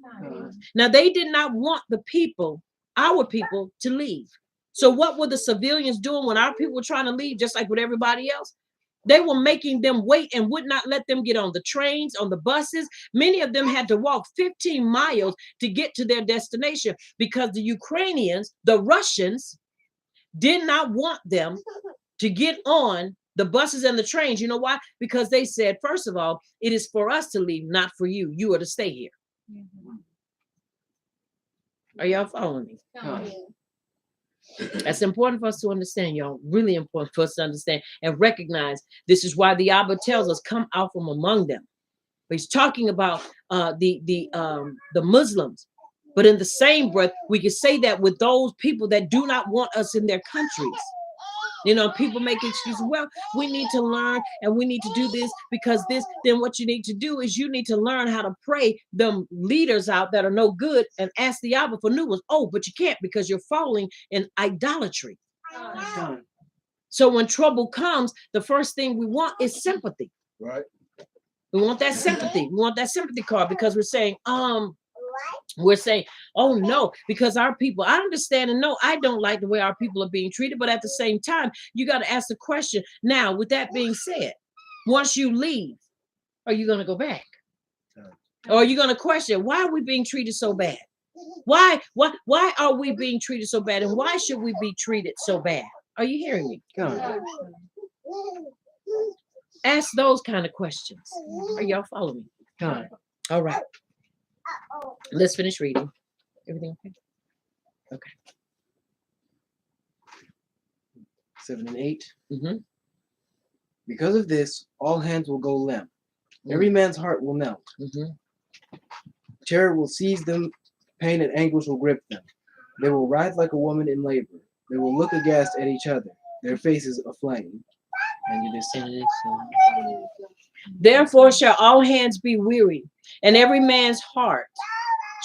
Now, they did not want the people, our people, to leave. So what were the civilians doing when our people were trying to leave, just like with everybody else? They were making them wait and would not let them get on the trains, on the buses. Many of them had to walk 15 miles to get to their destination because the Ukrainians, the Russians, did not want them to get on the buses and the trains. You know why? Because they said, first of all, it is for us to leave, not for you. You are to stay here. Are y'all following me? That's important for us to understand, y'all. Really important for us to understand and recognize. This is why the Abba tells us, come out from among them. But he's talking about the Muslims. But in the same breath, we can say that with those people that do not want us in their countries. You know, people make excuses. Well, we need to learn and we need to do this because this. Then what you need to do is you need to learn how to pray them leaders out that are no good and ask the Abba for new ones. Oh, but you can't because you're falling in idolatry. So when trouble comes, the first thing we want is sympathy. Right. We want that sympathy. We want that sympathy card because we're saying, oh no, because our people, I understand and no, I don't like the way our people are being treated. But at the same time, you got to ask the question. Now, with that being said, once you leave, are you going to go back? Or are you going to question, why are we being treated so bad? Why are we being treated so bad? And why should we be treated so bad? Are you hearing me? Ask those kind of questions. Are y'all following me? All right. Let's finish reading. Everything okay? Okay. 7 and 8. Mm-hmm. Because of this, all hands will go limp. Every man's heart will melt. Mm-hmm. Terror will seize them. Pain and anguish will grip them. They will writhe like a woman in labor. They will look aghast at each other, their faces aflame. And it is so. Therefore shall all hands be weary, and every man's heart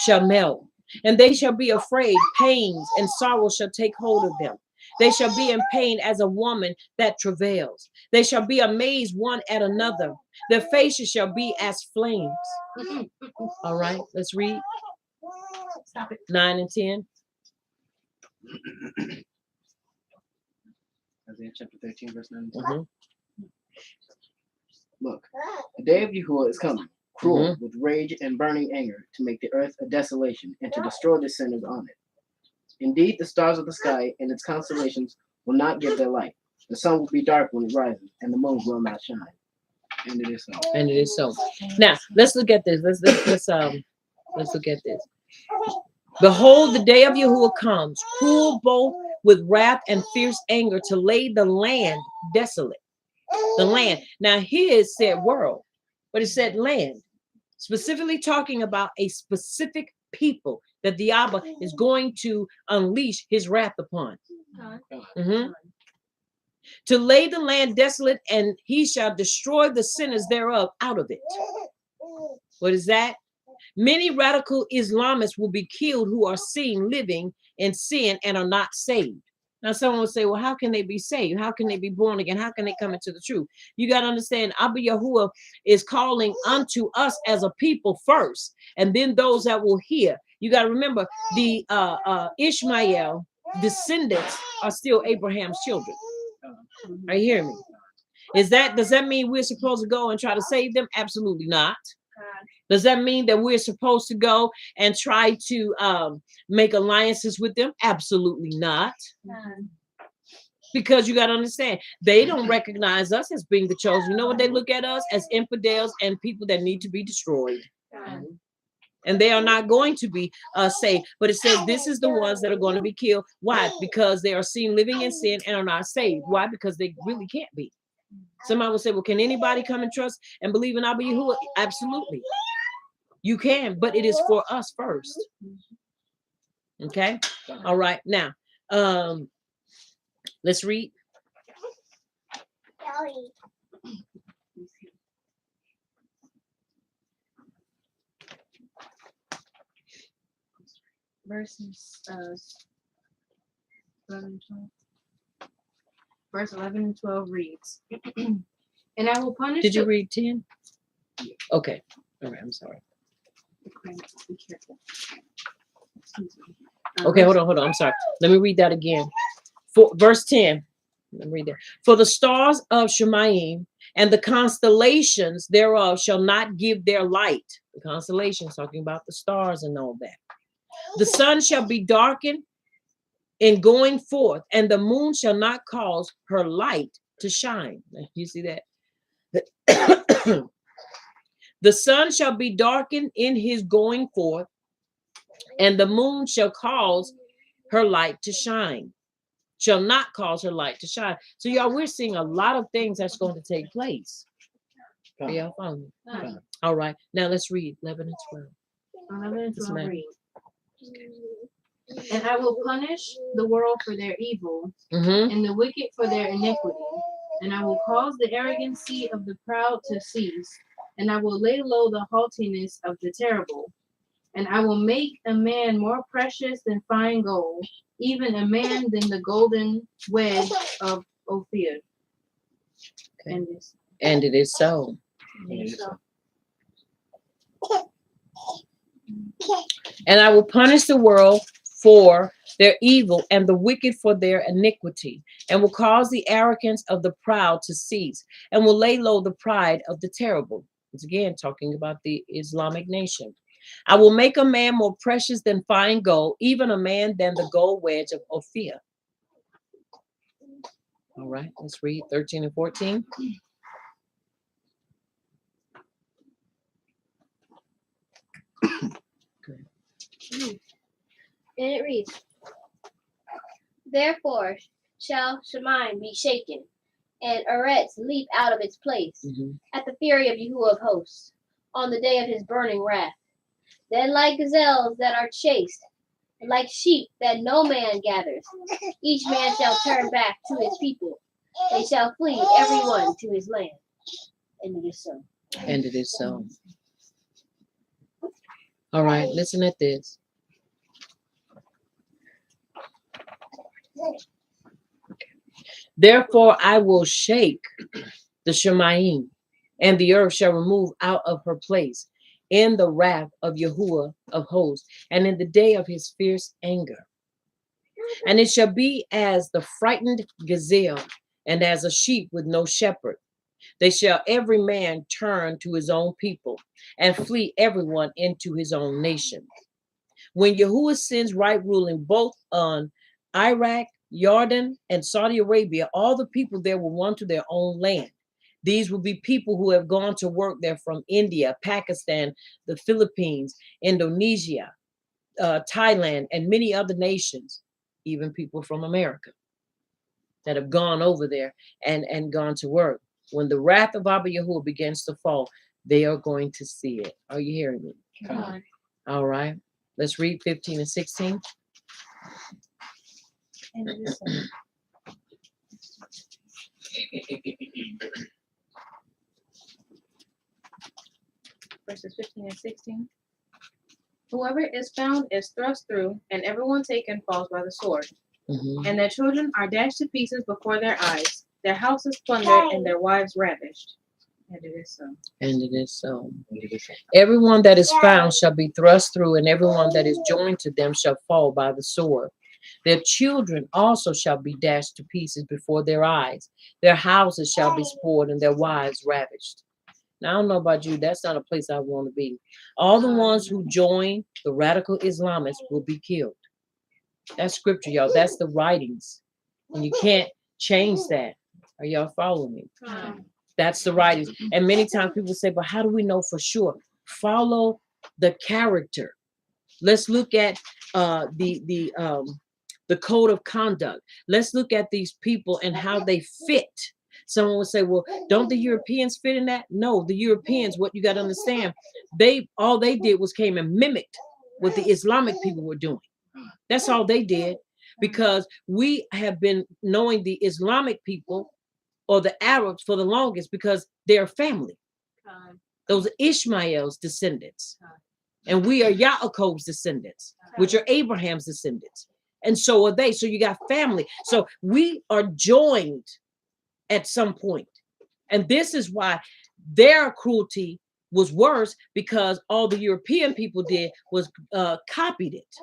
shall melt, and they shall be afraid. Pains and sorrow shall take hold of them. They shall be in pain as a woman that travails. They shall be amazed one at another. Their faces shall be as flames. All right, let's read. Stop it. 9 and 10. Isaiah chapter 13, verse 9 and 10. Look, the day of Yahuwah is coming, cruel with rage and burning anger, to make the earth a desolation and to destroy the sinners on it. Indeed, the stars of the sky and its constellations will not give their light. The sun will be dark when it rises, and the moon will not shine. And it is so. And it is so. Now, let's look at this. Let's look at this. Behold, the day of Yahuwah comes, cruel both with wrath and fierce anger, to lay the land desolate. The land. Now, here it said world, but it said land, specifically talking about a specific people that the Abba is going to unleash his wrath upon. To lay the land desolate, and he shall destroy the sinners thereof out of it. What is that? Many radical Islamists will be killed who are seen living in sin and are not saved. Now, someone will say, well, how can they be saved? How can they be born again? How can they come into the truth? You got to understand, Abba Yahuwah is calling unto us as a people first, and then those that will hear. You got to remember, the Ishmael descendants are still Abraham's children. Are you hearing me? Does that mean we're supposed to go and try to save them? Absolutely not. Does that mean that we're supposed to go and try to make alliances with them? Absolutely not. Because you got to understand, they don't recognize us as being the chosen. You know what they look at us as? Infidels and people that need to be destroyed. And they are not going to be saved. But it says this is the ones that are going to be killed. Why? Because they are seen living in sin and are not saved. Why? Because they really can't be. Somebody will say, well, can anybody come and trust and believe in Abba Yahuwah? Absolutely. You can, but it is for us first. Okay? All right. Now, let's read. Verses 11 and 12. Verse 11 and 12 reads, and I will punish. Did you read 10? Okay. All right. I'm sorry. Be careful. Excuse me. Okay, hold on. I'm sorry. Let me read that again. For verse 10. Let me read that. For the stars of Shemayim and the constellations thereof shall not give their light. The constellations, talking about the stars and all that. The sun shall be darkened in going forth, and the moon shall not cause her light to shine. You see that? The sun shall be darkened in his going forth, and the moon shall cause her light to shine. Shall not cause her light to shine. So, y'all, we're seeing a lot of things that's going to take place. Are y'all following me? All right. Now let's read 11 and 12. 11 and 12 read. And I will punish the world for their evil, and the wicked for their iniquity. And I will cause the arrogancy of the proud to cease, and I will lay low the haughtiness of the terrible. And I will make a man more precious than fine gold, even a man than the golden wedge of Ophir. Okay. And it is so. And I will punish the world for their evil and the wicked for their iniquity, and will cause the arrogance of the proud to cease, and will lay low the pride of the terrible. It's again talking about the Islamic nation. I will make a man more precious than fine gold, even a man than the gold wedge of Ophir. All right, let's read 13 and 14. And it reads, therefore shall Shemaim be shaken, and Eretz leap out of its place, at the fury of Yahuwah of hosts, on the day of his burning wrath. Then like gazelles that are chased, and like sheep that no man gathers, each man shall turn back to his people. They shall flee every one to his land. And it is so. And it is so. All right, listen at this. Therefore I will shake the Shemayim, and the earth shall remove out of her place in the wrath of Yahuwah of hosts, and in the day of his fierce anger. And it shall be as the frightened gazelle, and as a sheep with no shepherd. They shall every man turn to his own people, and flee everyone into his own nation. When Yahuwah sends right ruling both on Iraq, Jordan, and Saudi Arabia, all the people there will run to their own land. These will be people who have gone to work there from India, Pakistan, the Philippines, Indonesia, Thailand, and many other nations, even people from America that have gone over there and gone to work. When the wrath of Abba Yahuwah begins to fall, they are going to see it. Are you hearing me? Come on. All right. Let's read 15 and 16. And it is so. Verses 15 and 16. Whoever is found is thrust through, and everyone taken falls by the sword. And their children are dashed to pieces before their eyes, their houses plundered, and their wives ravished. And it is so. And it is so. Everyone that is found shall be thrust through, and everyone that is joined to them shall fall by the sword. Their children also shall be dashed to pieces before their eyes. Their houses shall be spoiled, and their wives ravished. Now, I don't know about you. That's not a place I want to be. All the ones who join the radical Islamists will be killed. That's scripture, y'all. That's the writings. And you can't change that. Are y'all following me? That's the writings. And many times people say, but how do we know for sure? Follow the character. Let's look at the code of conduct. Let's look at these people and how they fit. Someone would say, well, don't the Europeans fit in that? No, the Europeans, what you got to understand, all they did was came and mimicked what the Islamic people were doing. That's all they did, because we have been knowing the Islamic people or the Arabs for the longest because they're family. Those are Ishmael's descendants. And we are Yaakov's descendants, which are Abraham's descendants. And so are they. So you got family. So we are joined at some point. And this is why their cruelty was worse, because all the European people did was copied it.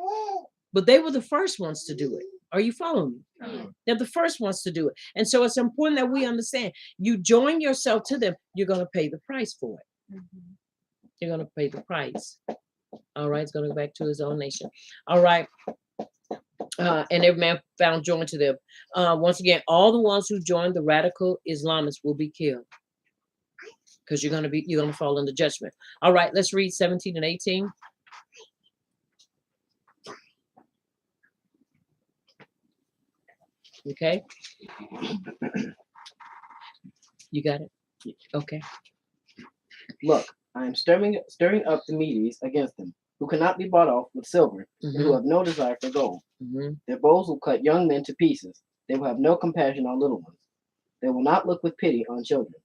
But they were the first ones to do it. Are you following me? They're the first ones to do it. And so it's important that we understand, you join yourself to them, you're going to pay the price for it. You're going to pay the price. All right, it's going to go back to his own nation. All right. And every man found joined to them. Once again, all the ones who joined the radical Islamists will be killed, because you're going to fall into judgment. All right, let's read 17 and 18. Okay. You got it? Okay. Look, I am stirring up the Medes against them, who cannot be bought off with silver, and who have no desire for gold. Their bows will cut young men to pieces. They will have no compassion on little ones. They will not look with pity on children.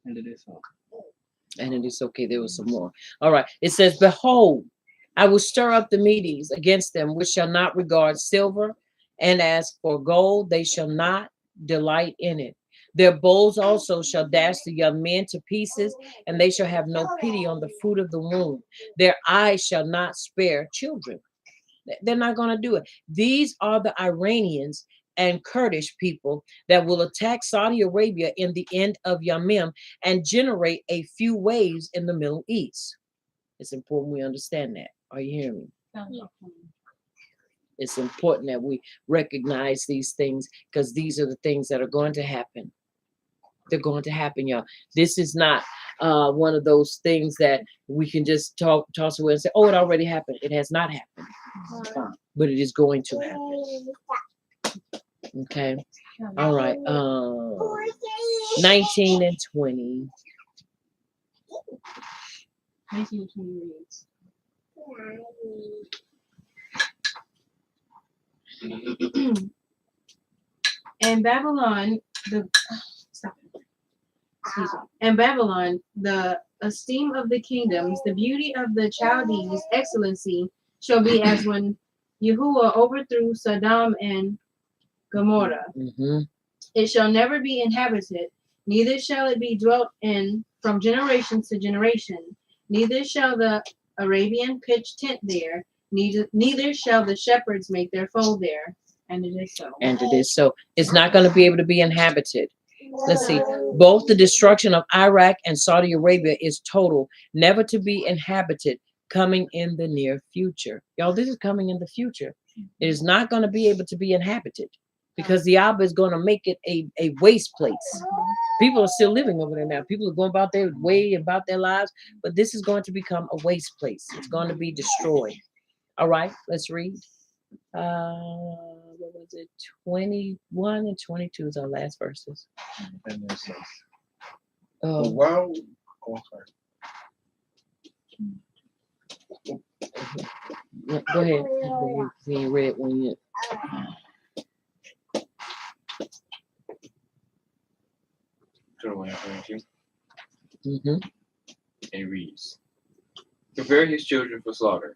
And it is so. And it is okay. There was some more. All right. It says, behold, I will stir up the Medes against them, which shall not regard silver, and as for gold, they shall not delight in it. Their bows also shall dash the young men to pieces, and they shall have no pity on the fruit of the womb. Their eyes shall not spare children. They're not going to do it. These are the Iranians and Kurdish people that will attack Saudi Arabia in the end of Yamim and generate a few waves in the Middle East. It's important we understand that. Are you hearing me? It's important that we recognize these things, because these are the things that are going to happen. They're going to happen, y'all. This is not one of those things that we can just toss away and say, oh, it already happened. It has not happened. But it is going to happen. Okay. All right. 19 and 20. 19 and 20 reads. And Babylon, and Babylon, the esteem of the kingdoms, the beauty of the Chaldees, excellency, shall be as when Yahuwah overthrew Sodom and Gomorrah. It shall never be inhabited, neither shall it be dwelt in from generation to generation. Neither shall the Arabian pitch tent there, neither shall the shepherds make their fold there. And it is so. And it is so. It's not going to be able to be inhabited. Let's see. Both the destruction of Iraq and Saudi Arabia is total, never to be inhabited, coming in the near future. Y'all, this is coming in the future. It is not going to be able to be inhabited, because the Abba is going to make it a waste place. People are still living over there now. People are going about their way, about their lives, but this is going to become a waste place. It's going to be destroyed. All right, let's read. What was it? 21 and 22 is our last verses. And then so, Oh, sorry. yeah, go ahead. We ain't read one yet. And reads, prepare his children for slaughter.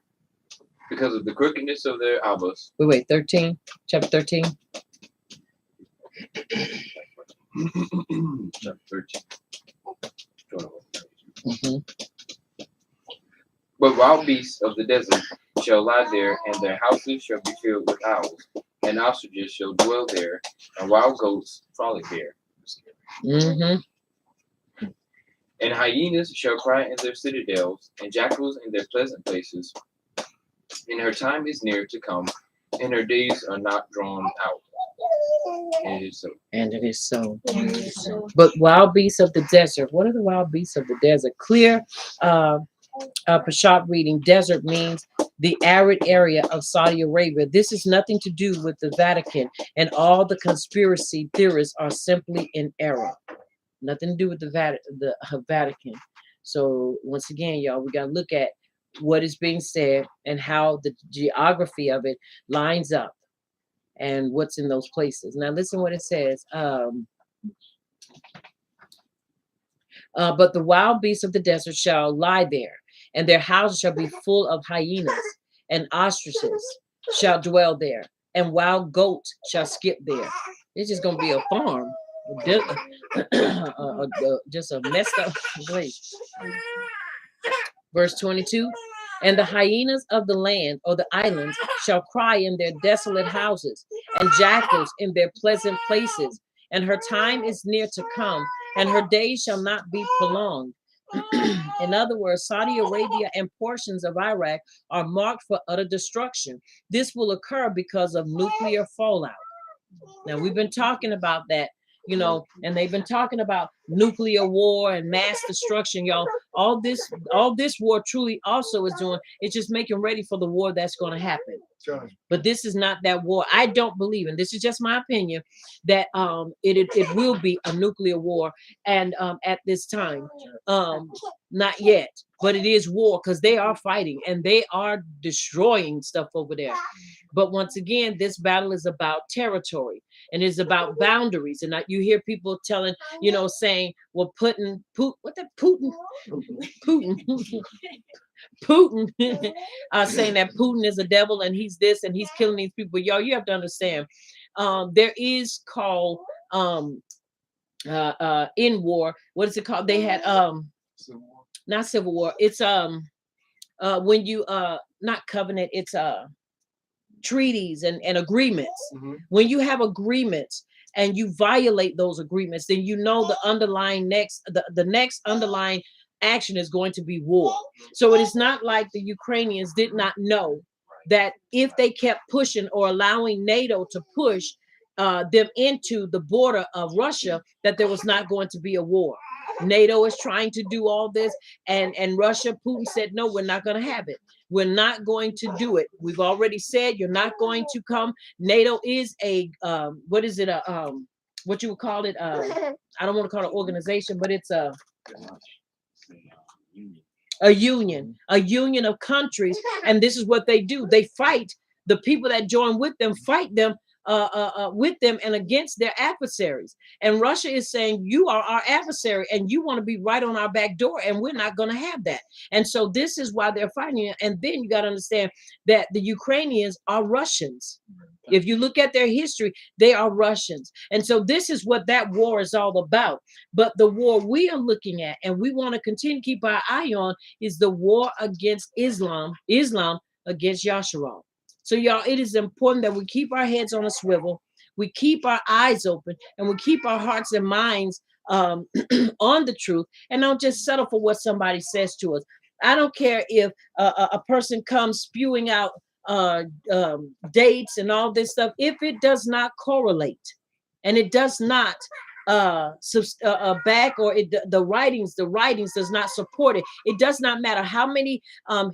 because of the crookedness of their Abbas. Wait, 13, chapter 13. Chapter 13. Mhm. But wild beasts of the desert shall lie there, and their houses shall be filled with owls, and ostriches shall dwell there, and wild goats frolic there. Mm-hmm. And hyenas shall cry in their citadels, and jackals in their pleasant places. And her time is near to come, and her days are not drawn out. And it is so. And it is so. So, But wild beasts of the desert. What are the wild beasts of the desert? Clear Peshat reading. Desert means the arid area of Saudi Arabia. This is nothing to do with the Vatican, and all the conspiracy theorists are simply in error. Nothing to do with the Vatican. So once again, y'all, we got to look at what is being said and how the geography of it lines up and what's in those places. Now listen what it says. But the wild beasts of the desert shall lie there, and their houses shall be full of hyenas, and ostriches shall dwell there, and wild goats shall skip there. It's just gonna be a farm. Just a messed up place. Verse 22. And the hyenas of the land or the islands shall cry in their desolate houses, and jackals in their pleasant places. And her time is near to come, and her days shall not be prolonged. In other words, Saudi Arabia and portions of Iraq are marked for utter destruction. This will occur because of nuclear fallout. Now, we've been talking about that, and they've been talking about nuclear war and mass destruction, y'all. All this war truly also is doing, it's just making ready for the war that's going to happen. But this is not that war. I don't believe, and this is just my opinion, that it will be a nuclear war, and at this time, not yet. But it is war because they are fighting and they are destroying stuff over there. But once again, this battle is about territory and is about boundaries. And you hear people telling, saying, well, Putin, saying that Putin is a devil and he's this and he's killing these people. Y'all, you have to understand, there is called in war. What is it called? They had not civil war. It's when you not covenant. It's treaties and agreements. When you have agreements and you violate those agreements, then the underlying the next underlying action is going to be war. So it is not like the Ukrainians did not know that if they kept pushing or allowing NATO to push them into the border of Russia, that there was not going to be a war. NATO is trying to do all this, and Russia, Putin said, no, we're not going to have it. We're not going to do it. We've already said you're not going to come. NATO is a what is it? What you would call it? I don't want to call it organization, but it's a union of countries, and this is what they do. They fight the people that join with them, fight them with them and against their adversaries. And Russia is saying, you are our adversary and you want to be right on our back door, and we're not going to have that. And so this is why they're fighting. And then you got to understand that the Ukrainians are Russians. If you look at their history, they are Russians. And so this is what that war is all about. But the war we are looking at and we want to continue to keep our eye on is the war against Islam against Yasheral. So y'all, it is important that we keep our heads on a swivel, we keep our eyes open, and we keep our hearts and minds on the truth, and don't just settle for what somebody says to us. I don't care if a person comes spewing out dates and all this stuff. If it does not correlate and it does not back, or the writings does not support it, it does not matter how many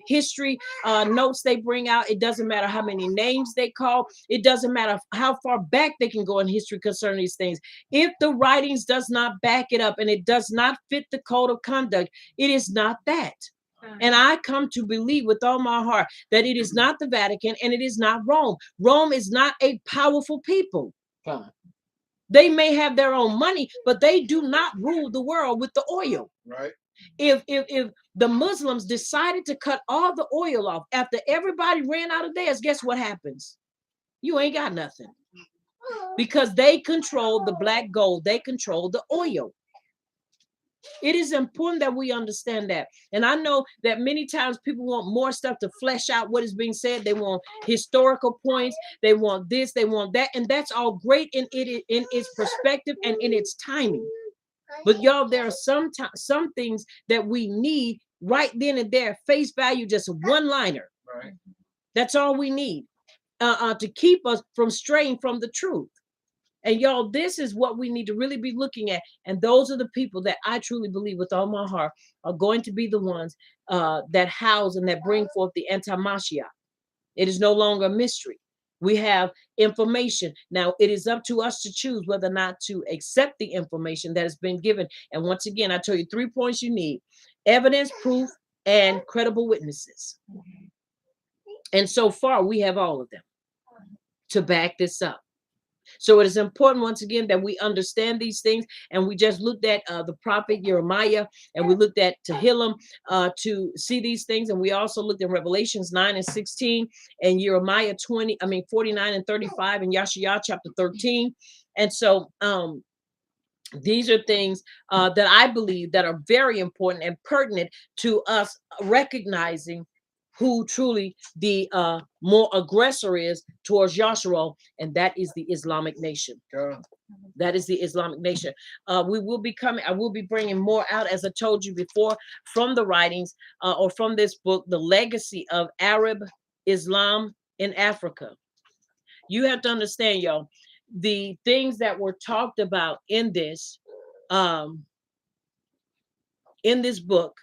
history notes they bring out. It doesn't matter how many names they call. It doesn't matter how far back they can go in history concerning these things. If the writings does not back it up and it does not fit the code of conduct, it is not that. And I come to believe with all my heart that it is not the Vatican and it is not Rome. Rome is not a powerful people. They may have their own money, but they do not rule the world with the oil. Right. If the Muslims decided to cut all the oil off. After everybody ran out of theirs, guess what happens? You ain't got nothing. Because they control the black gold, they control the oil. It is important that we understand that. And I know that many times people want more stuff to flesh out what is being said. They want historical points, they want this, they want that, and that's all great in its perspective and in its timing. But y'all, there are some things that we need right then and there, face value, just a one-liner. Right. That's all we need to keep us from straying from the truth. And y'all, this is what we need to really be looking at. And those are the people that I truly believe with all my heart are going to be the ones that house and that bring forth the anti-Mashiach. It is no longer a mystery. We have information. Now, it is up to us to choose whether or not to accept the information that has been given. And once again, I tell you 3 points you need: evidence, proof, and credible witnesses. And so far, we have all of them to back this up. So it is important, once again, that we understand these things. And we just looked at the prophet Jeremiah, and we looked at Tehillim to see these things. And we also looked at Revelations 9 and 16 and Jeremiah 49 and 35 and Yasheral chapter 13. And so these are things that I believe that are very important and pertinent to us recognizing who truly the more aggressor is towards Yasheral, and that is the Islamic nation. That is the Islamic nation. We will be coming. I will be bringing more out, as I told you before, from the writings or from this book, The Legacy of Arab Islam in Africa. You have to understand, y'all, the things that were talked about in this book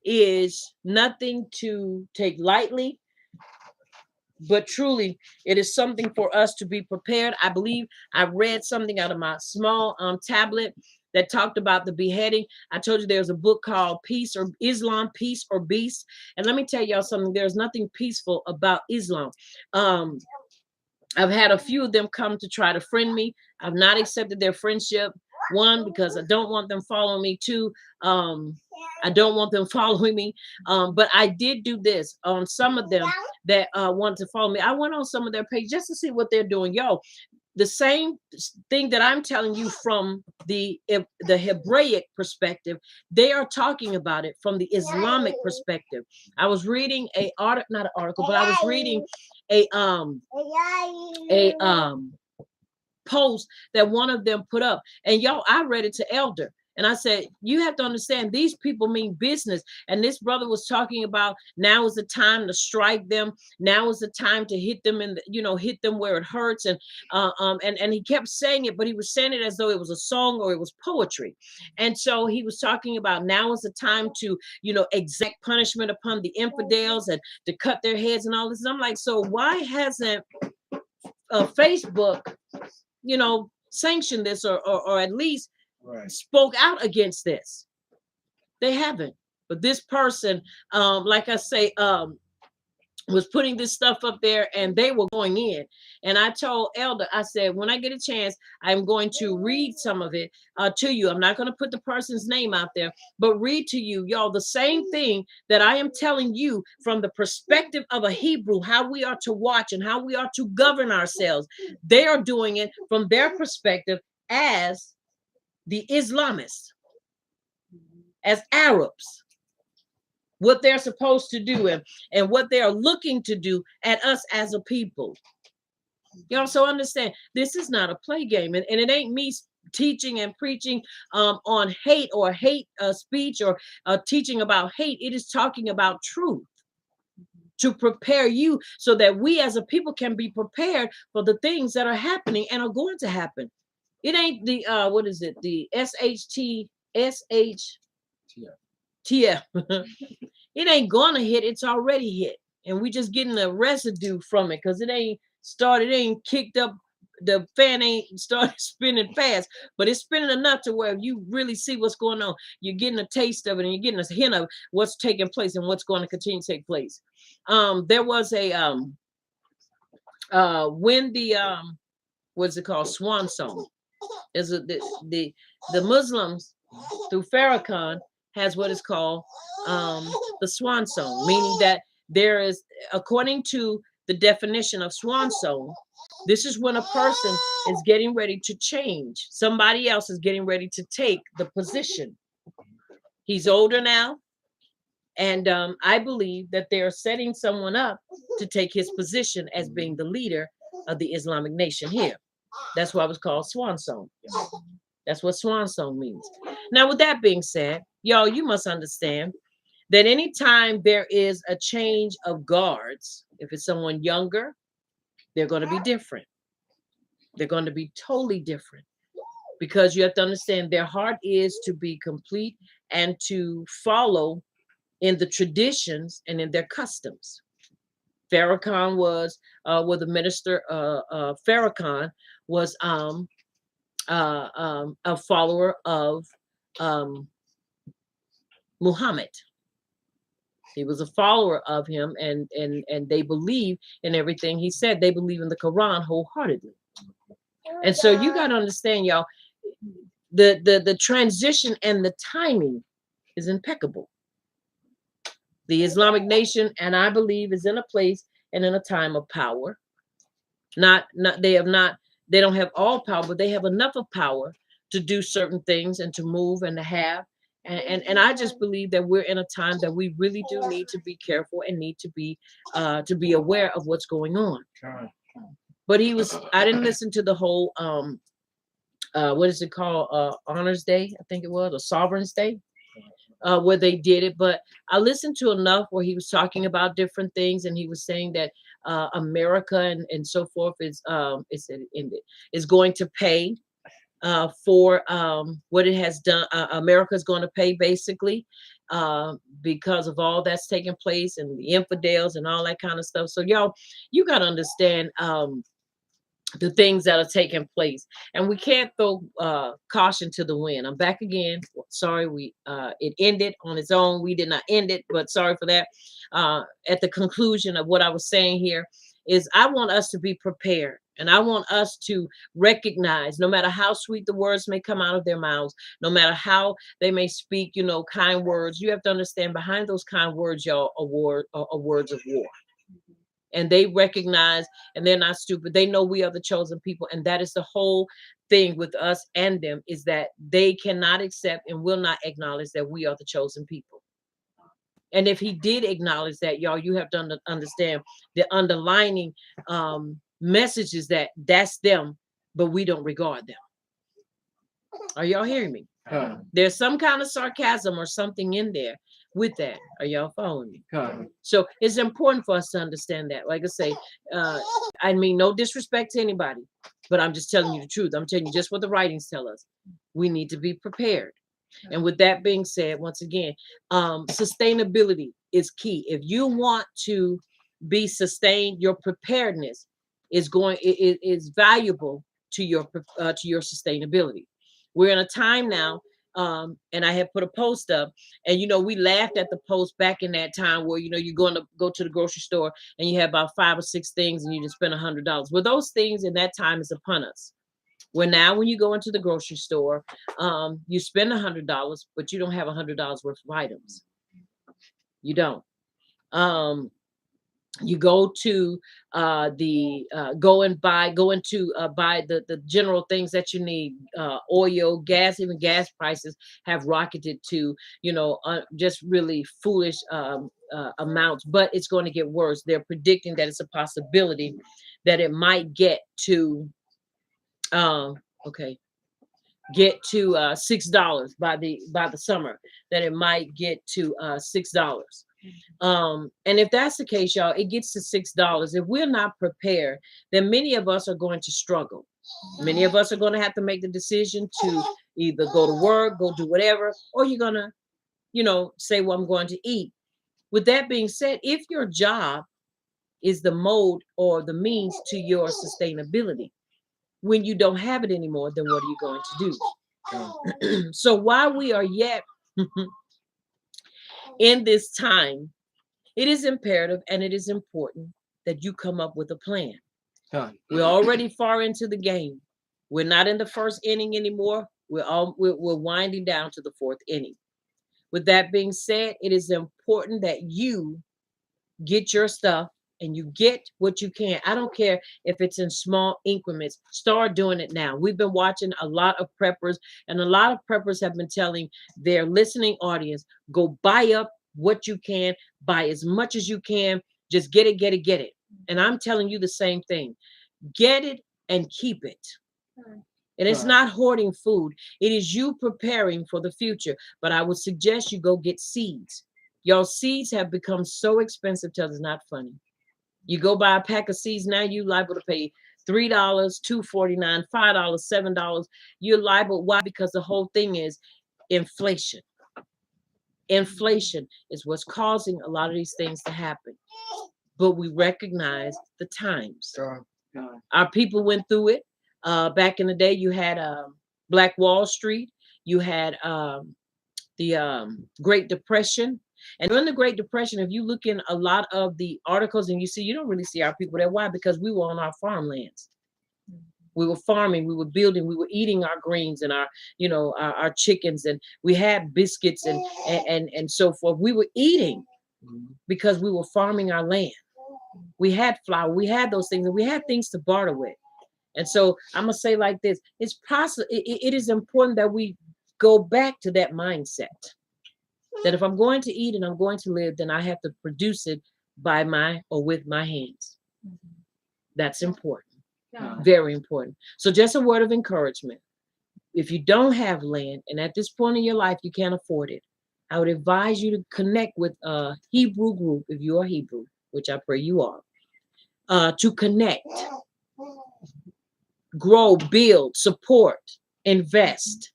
is nothing to take lightly, but truly it is something for us to be prepared. I believe I read something out of my small tablet that talked about the beheading. I told you there's a book called Peace or Islam, Peace or Beast. And let me tell y'all something. There's nothing peaceful about Islam. I've had a few of them come to try to friend me. I've not accepted their friendship. One, because I don't want them following me. Two, I don't want them following me. But I did do this on some of them that wanted to follow me. I went on some of their pages just to see what they're doing. Yo, the same thing that I'm telling you from the Hebraic perspective, they are talking about it from the Islamic perspective. I was reading not an article, but I was reading a post that one of them put up, and y'all, I read it to Elder, and I said, you have to understand, these people mean business. And this brother was talking about, now is the time to strike them, now is the time to hit them in the, hit them where it hurts. And he kept saying it, but he was saying it as though it was a song or it was poetry. And so he was talking about, now is the time to exact punishment upon the infidels and to cut their heads and all this. And I'm like, so why hasn't Facebook sanctioned this or at least spoke out against this? They haven't. But this person, like I say, was putting this stuff up there, and they were going in. And I told Elder, I said, when I get a chance, I'm going to read some of it to you. I'm not going to put the person's name out there, but read to you, y'all, the same thing that I am telling you from the perspective of a Hebrew, how we are to watch and how we are to govern ourselves. They are doing it from their perspective as the Islamists, as Arabs, what they're supposed to do and what they are looking to do at us as a people. You also understand, this is not a play game, and it ain't me teaching and preaching on hate or hate speech or teaching about hate. It is talking about truth to prepare you so that we as a people can be prepared for the things that are happening and are going to happen. It ain't the what is it, the SHTF. It ain't gonna hit, it's already hit, and we just getting the residue from it because it ain't started, it ain't kicked up, the fan ain't started spinning fast, but it's spinning enough to where you really see what's going on. You're getting a taste of it, and you're getting a hint of what's taking place and what's going to continue to take place. There was a when the what's it called, swan song, is the Muslims through Farrakhan has what is called the swan song, meaning that there is, according to the definition of swan song, this is when a person is getting ready to change. Somebody else is getting ready to take the position. He's older now, and I believe that they're setting someone up to take his position as being the leader of the Islamic nation here. That's why it was called swan song. That's what swan song means. Now, with that being said, y'all, you must understand that anytime there is a change of guards, if it's someone younger, they're going to be different. They're going to be totally different, because you have to understand their heart is to be complete and to follow in the traditions and in their customs. Farrakhan was, well, the minister, Farrakhan was a follower of Muhammad. He was a follower of him, and they believe in everything he said. They believe in the Quran wholeheartedly. And so you got to understand, y'all, the transition and the timing is impeccable. The Islamic nation, and I believe, is in a place and in a time of power. Not they don't have all power, but they have enough of power to do certain things and to move and to have. And I just believe that we're in a time that we really do need to be careful and need to be aware of what's going on. But I didn't listen to the whole what is it called? Honors Day, I think it was, or Sovereign's Day, where they did it. But I listened to enough where he was talking about different things, and he was saying that America and so forth is going to pay for what it has done. America is going to pay basically because of all that's taking place and the infidels and all that kind of stuff. So y'all, you got to understand the things that are taking place, and we can't throw caution to the wind. I'm back again. Sorry, it ended on its own. We did not end it, but sorry for that. At the conclusion of what I was saying here is, I want us to be prepared, and I want us to recognize, no matter how sweet the words may come out of their mouths, no matter how they may speak, kind words, you have to understand behind those kind words, y'all, are words of war. And they recognize, and they're not stupid. They know we are the chosen people. And that is the whole thing with us and them, is that they cannot accept and will not acknowledge that we are the chosen people. And if he did acknowledge that, y'all, you have to understand the underlining messages that that's them, but we don't regard them. Are y'all hearing me? There's some kind of sarcasm or something in there with that. Are y'all following me? So it's important for us to understand that. Like I say, I mean, no disrespect to anybody, but I'm just telling you the truth. I'm telling you just what the writings tell us. We need to be prepared. And with that being said, once again, sustainability is key. If you want to be sustained, your preparedness is valuable to your sustainability. We're in a time now, and I had put a post up, and we laughed at the post back in that time where you're going to go to the grocery store and you have about 5 or 6 things and you just spend $100. Well, those things in that time is upon us. Where now, when you go into the grocery store, you spend $100, but you don't have $100 worth of items. You don't. You go to buy the general things that you need. Oil, gas, even gas prices have rocketed to just really foolish amounts. But it's going to get worse. They're predicting that it's a possibility that it might get to $6 by the summer, that it might get to $6. And if that's the case, y'all, it gets to $6. If we're not prepared, then many of us are going to struggle. Many of us are going to have to make the decision to either go to work, go do whatever, or you're going to, say, well, I'm going to eat. With that being said, if your job is the mode or the means to your sustainability, when you don't have it anymore, then what are you going to do? So while we are yet in this time, it is imperative and it is important that you come up with a plan. We're already far into the game. We're not in the first inning anymore. We're winding down to the 4th inning. With that being said, it is important that you get your stuff and you get what you can. I don't care if it's in small increments. Start doing it now. We've been watching a lot of preppers, and a lot of preppers have been telling their listening audience, go buy up what you can, buy as much as you can, just get it, get it, get it. And I'm telling you the same thing. Get it and keep it. And it's not hoarding food. It is you preparing for the future. But I would suggest you go get seeds. Your seeds have become so expensive till it's not funny. You go buy a pack of seeds now, you liable to pay $3, $2.49, $5, $7. You're liable. Why? Because the whole thing is inflation. Inflation is what's causing a lot of these things to happen. But we recognize the times. Our people went through it. Back in the day, you had Black Wall Street. You had the Great Depression. And during the Great Depression, if you look in a lot of the articles and you see, you don't really see our people there. Why? Because we were on our farmlands. We were farming, we were building, we were eating our greens and our, our chickens, and we had biscuits and so forth. We were eating because we were farming our land. We had flour, we had those things, and we had things to barter with. And so I'm gonna say like this: it's possible. It is important that we go back to that mindset. That if I'm going to eat and I'm going to live, then I have to produce it by my or with my hands. That's important. Very important. So just a word of encouragement. If you don't have land and at this point in your life you can't afford it, I would advise you to connect with a Hebrew group, if you are Hebrew, which I pray you are, to connect, grow, build, support, invest.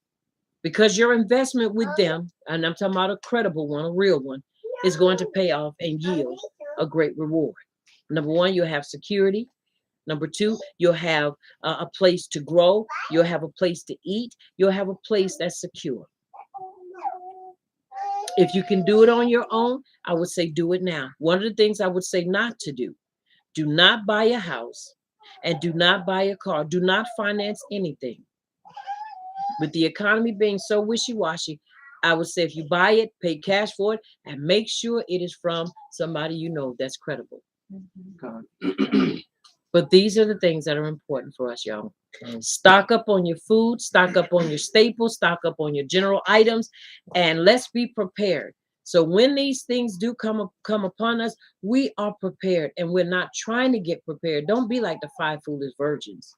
Because your investment with them, and I'm talking about a credible one, a real one, is going to pay off and yield a great reward. Number one, you'll have security. Number two, you'll have a place to grow. You'll have a place to eat. You'll have a place that's secure. If you can do it on your own, I would say do it now. One of the things I would say not to do not buy a house and do not buy a car. Do not finance anything. With the economy being so wishy-washy, I would say if you buy it, pay cash for it, and make sure it is from somebody you know that's credible. But these are the things that are important for us, y'all. Stock up on your food, stock up on your staples, stock up on your general items, and let's be prepared. So when these things do come upon us, we are prepared, and we're not trying to get prepared. Don't be like the 5 foolish virgins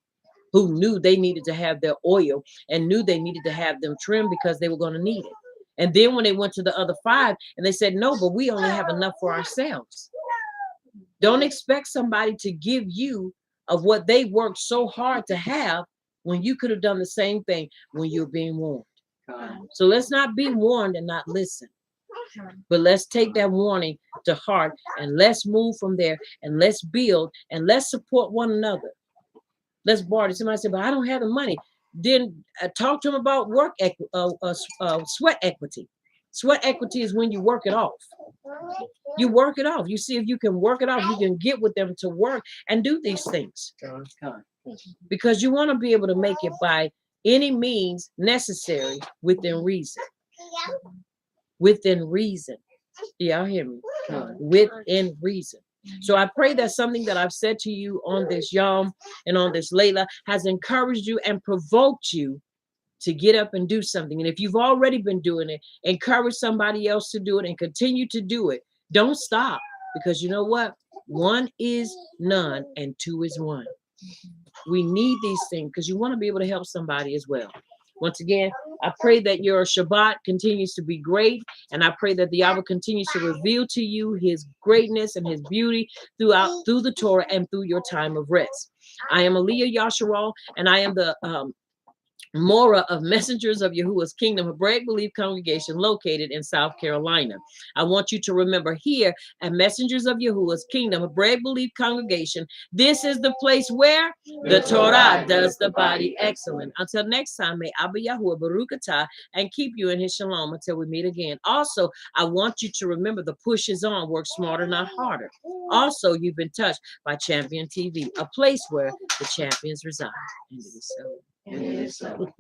who knew they needed to have their oil and knew they needed to have them trimmed because they were going to need it. And then when they went to the other 5 and they said, no, but we only have enough for ourselves. Don't expect somebody to give you of what they worked so hard to have when you could have done the same thing when you're being warned. So let's not be warned and not listen. But let's take that warning to heart and let's move from there and let's build and let's support one another. Let's barter. Somebody said, but I don't have the money. Then talk to them about sweat equity. Sweat equity is when you work it off. You work it off. You see if you can work it off. You can get with them to work and do these things. Because you want to be able to make it by any means necessary within reason. Within reason. Do y'all hear me? Within reason. So I pray that something that I've said to you on this Yom and on this Layla has encouraged you and provoked you to get up and do something. And if you've already been doing it, encourage somebody else to do it and continue to do it. Don't stop, because you know what? 1 is none and 2 is 1. We need these things because you want to be able to help somebody as well. Once again, I pray that your Shabbat continues to be great, and I pray that the Yahweh continues to reveal to you his greatness and his beauty through the Torah and through your time of rest. I am Aliyah Yasheral, and I am the Mora of Messengers of Yahuwah's Kingdom Hebraic Belief Congregation located in South Carolina. I want you to remember here at Messengers of Yahuwah's Kingdom Hebraic Belief Congregation, this is the place where the Torah does the body excellent. Until next time, may Abba Yahuwah Baruch Atah and keep you in his shalom until we meet again. Also, I want you to remember the push is on, work smarter, not harder. Also, you've been touched by Champion TV, a place where the champions reside. And it is so. And it is so.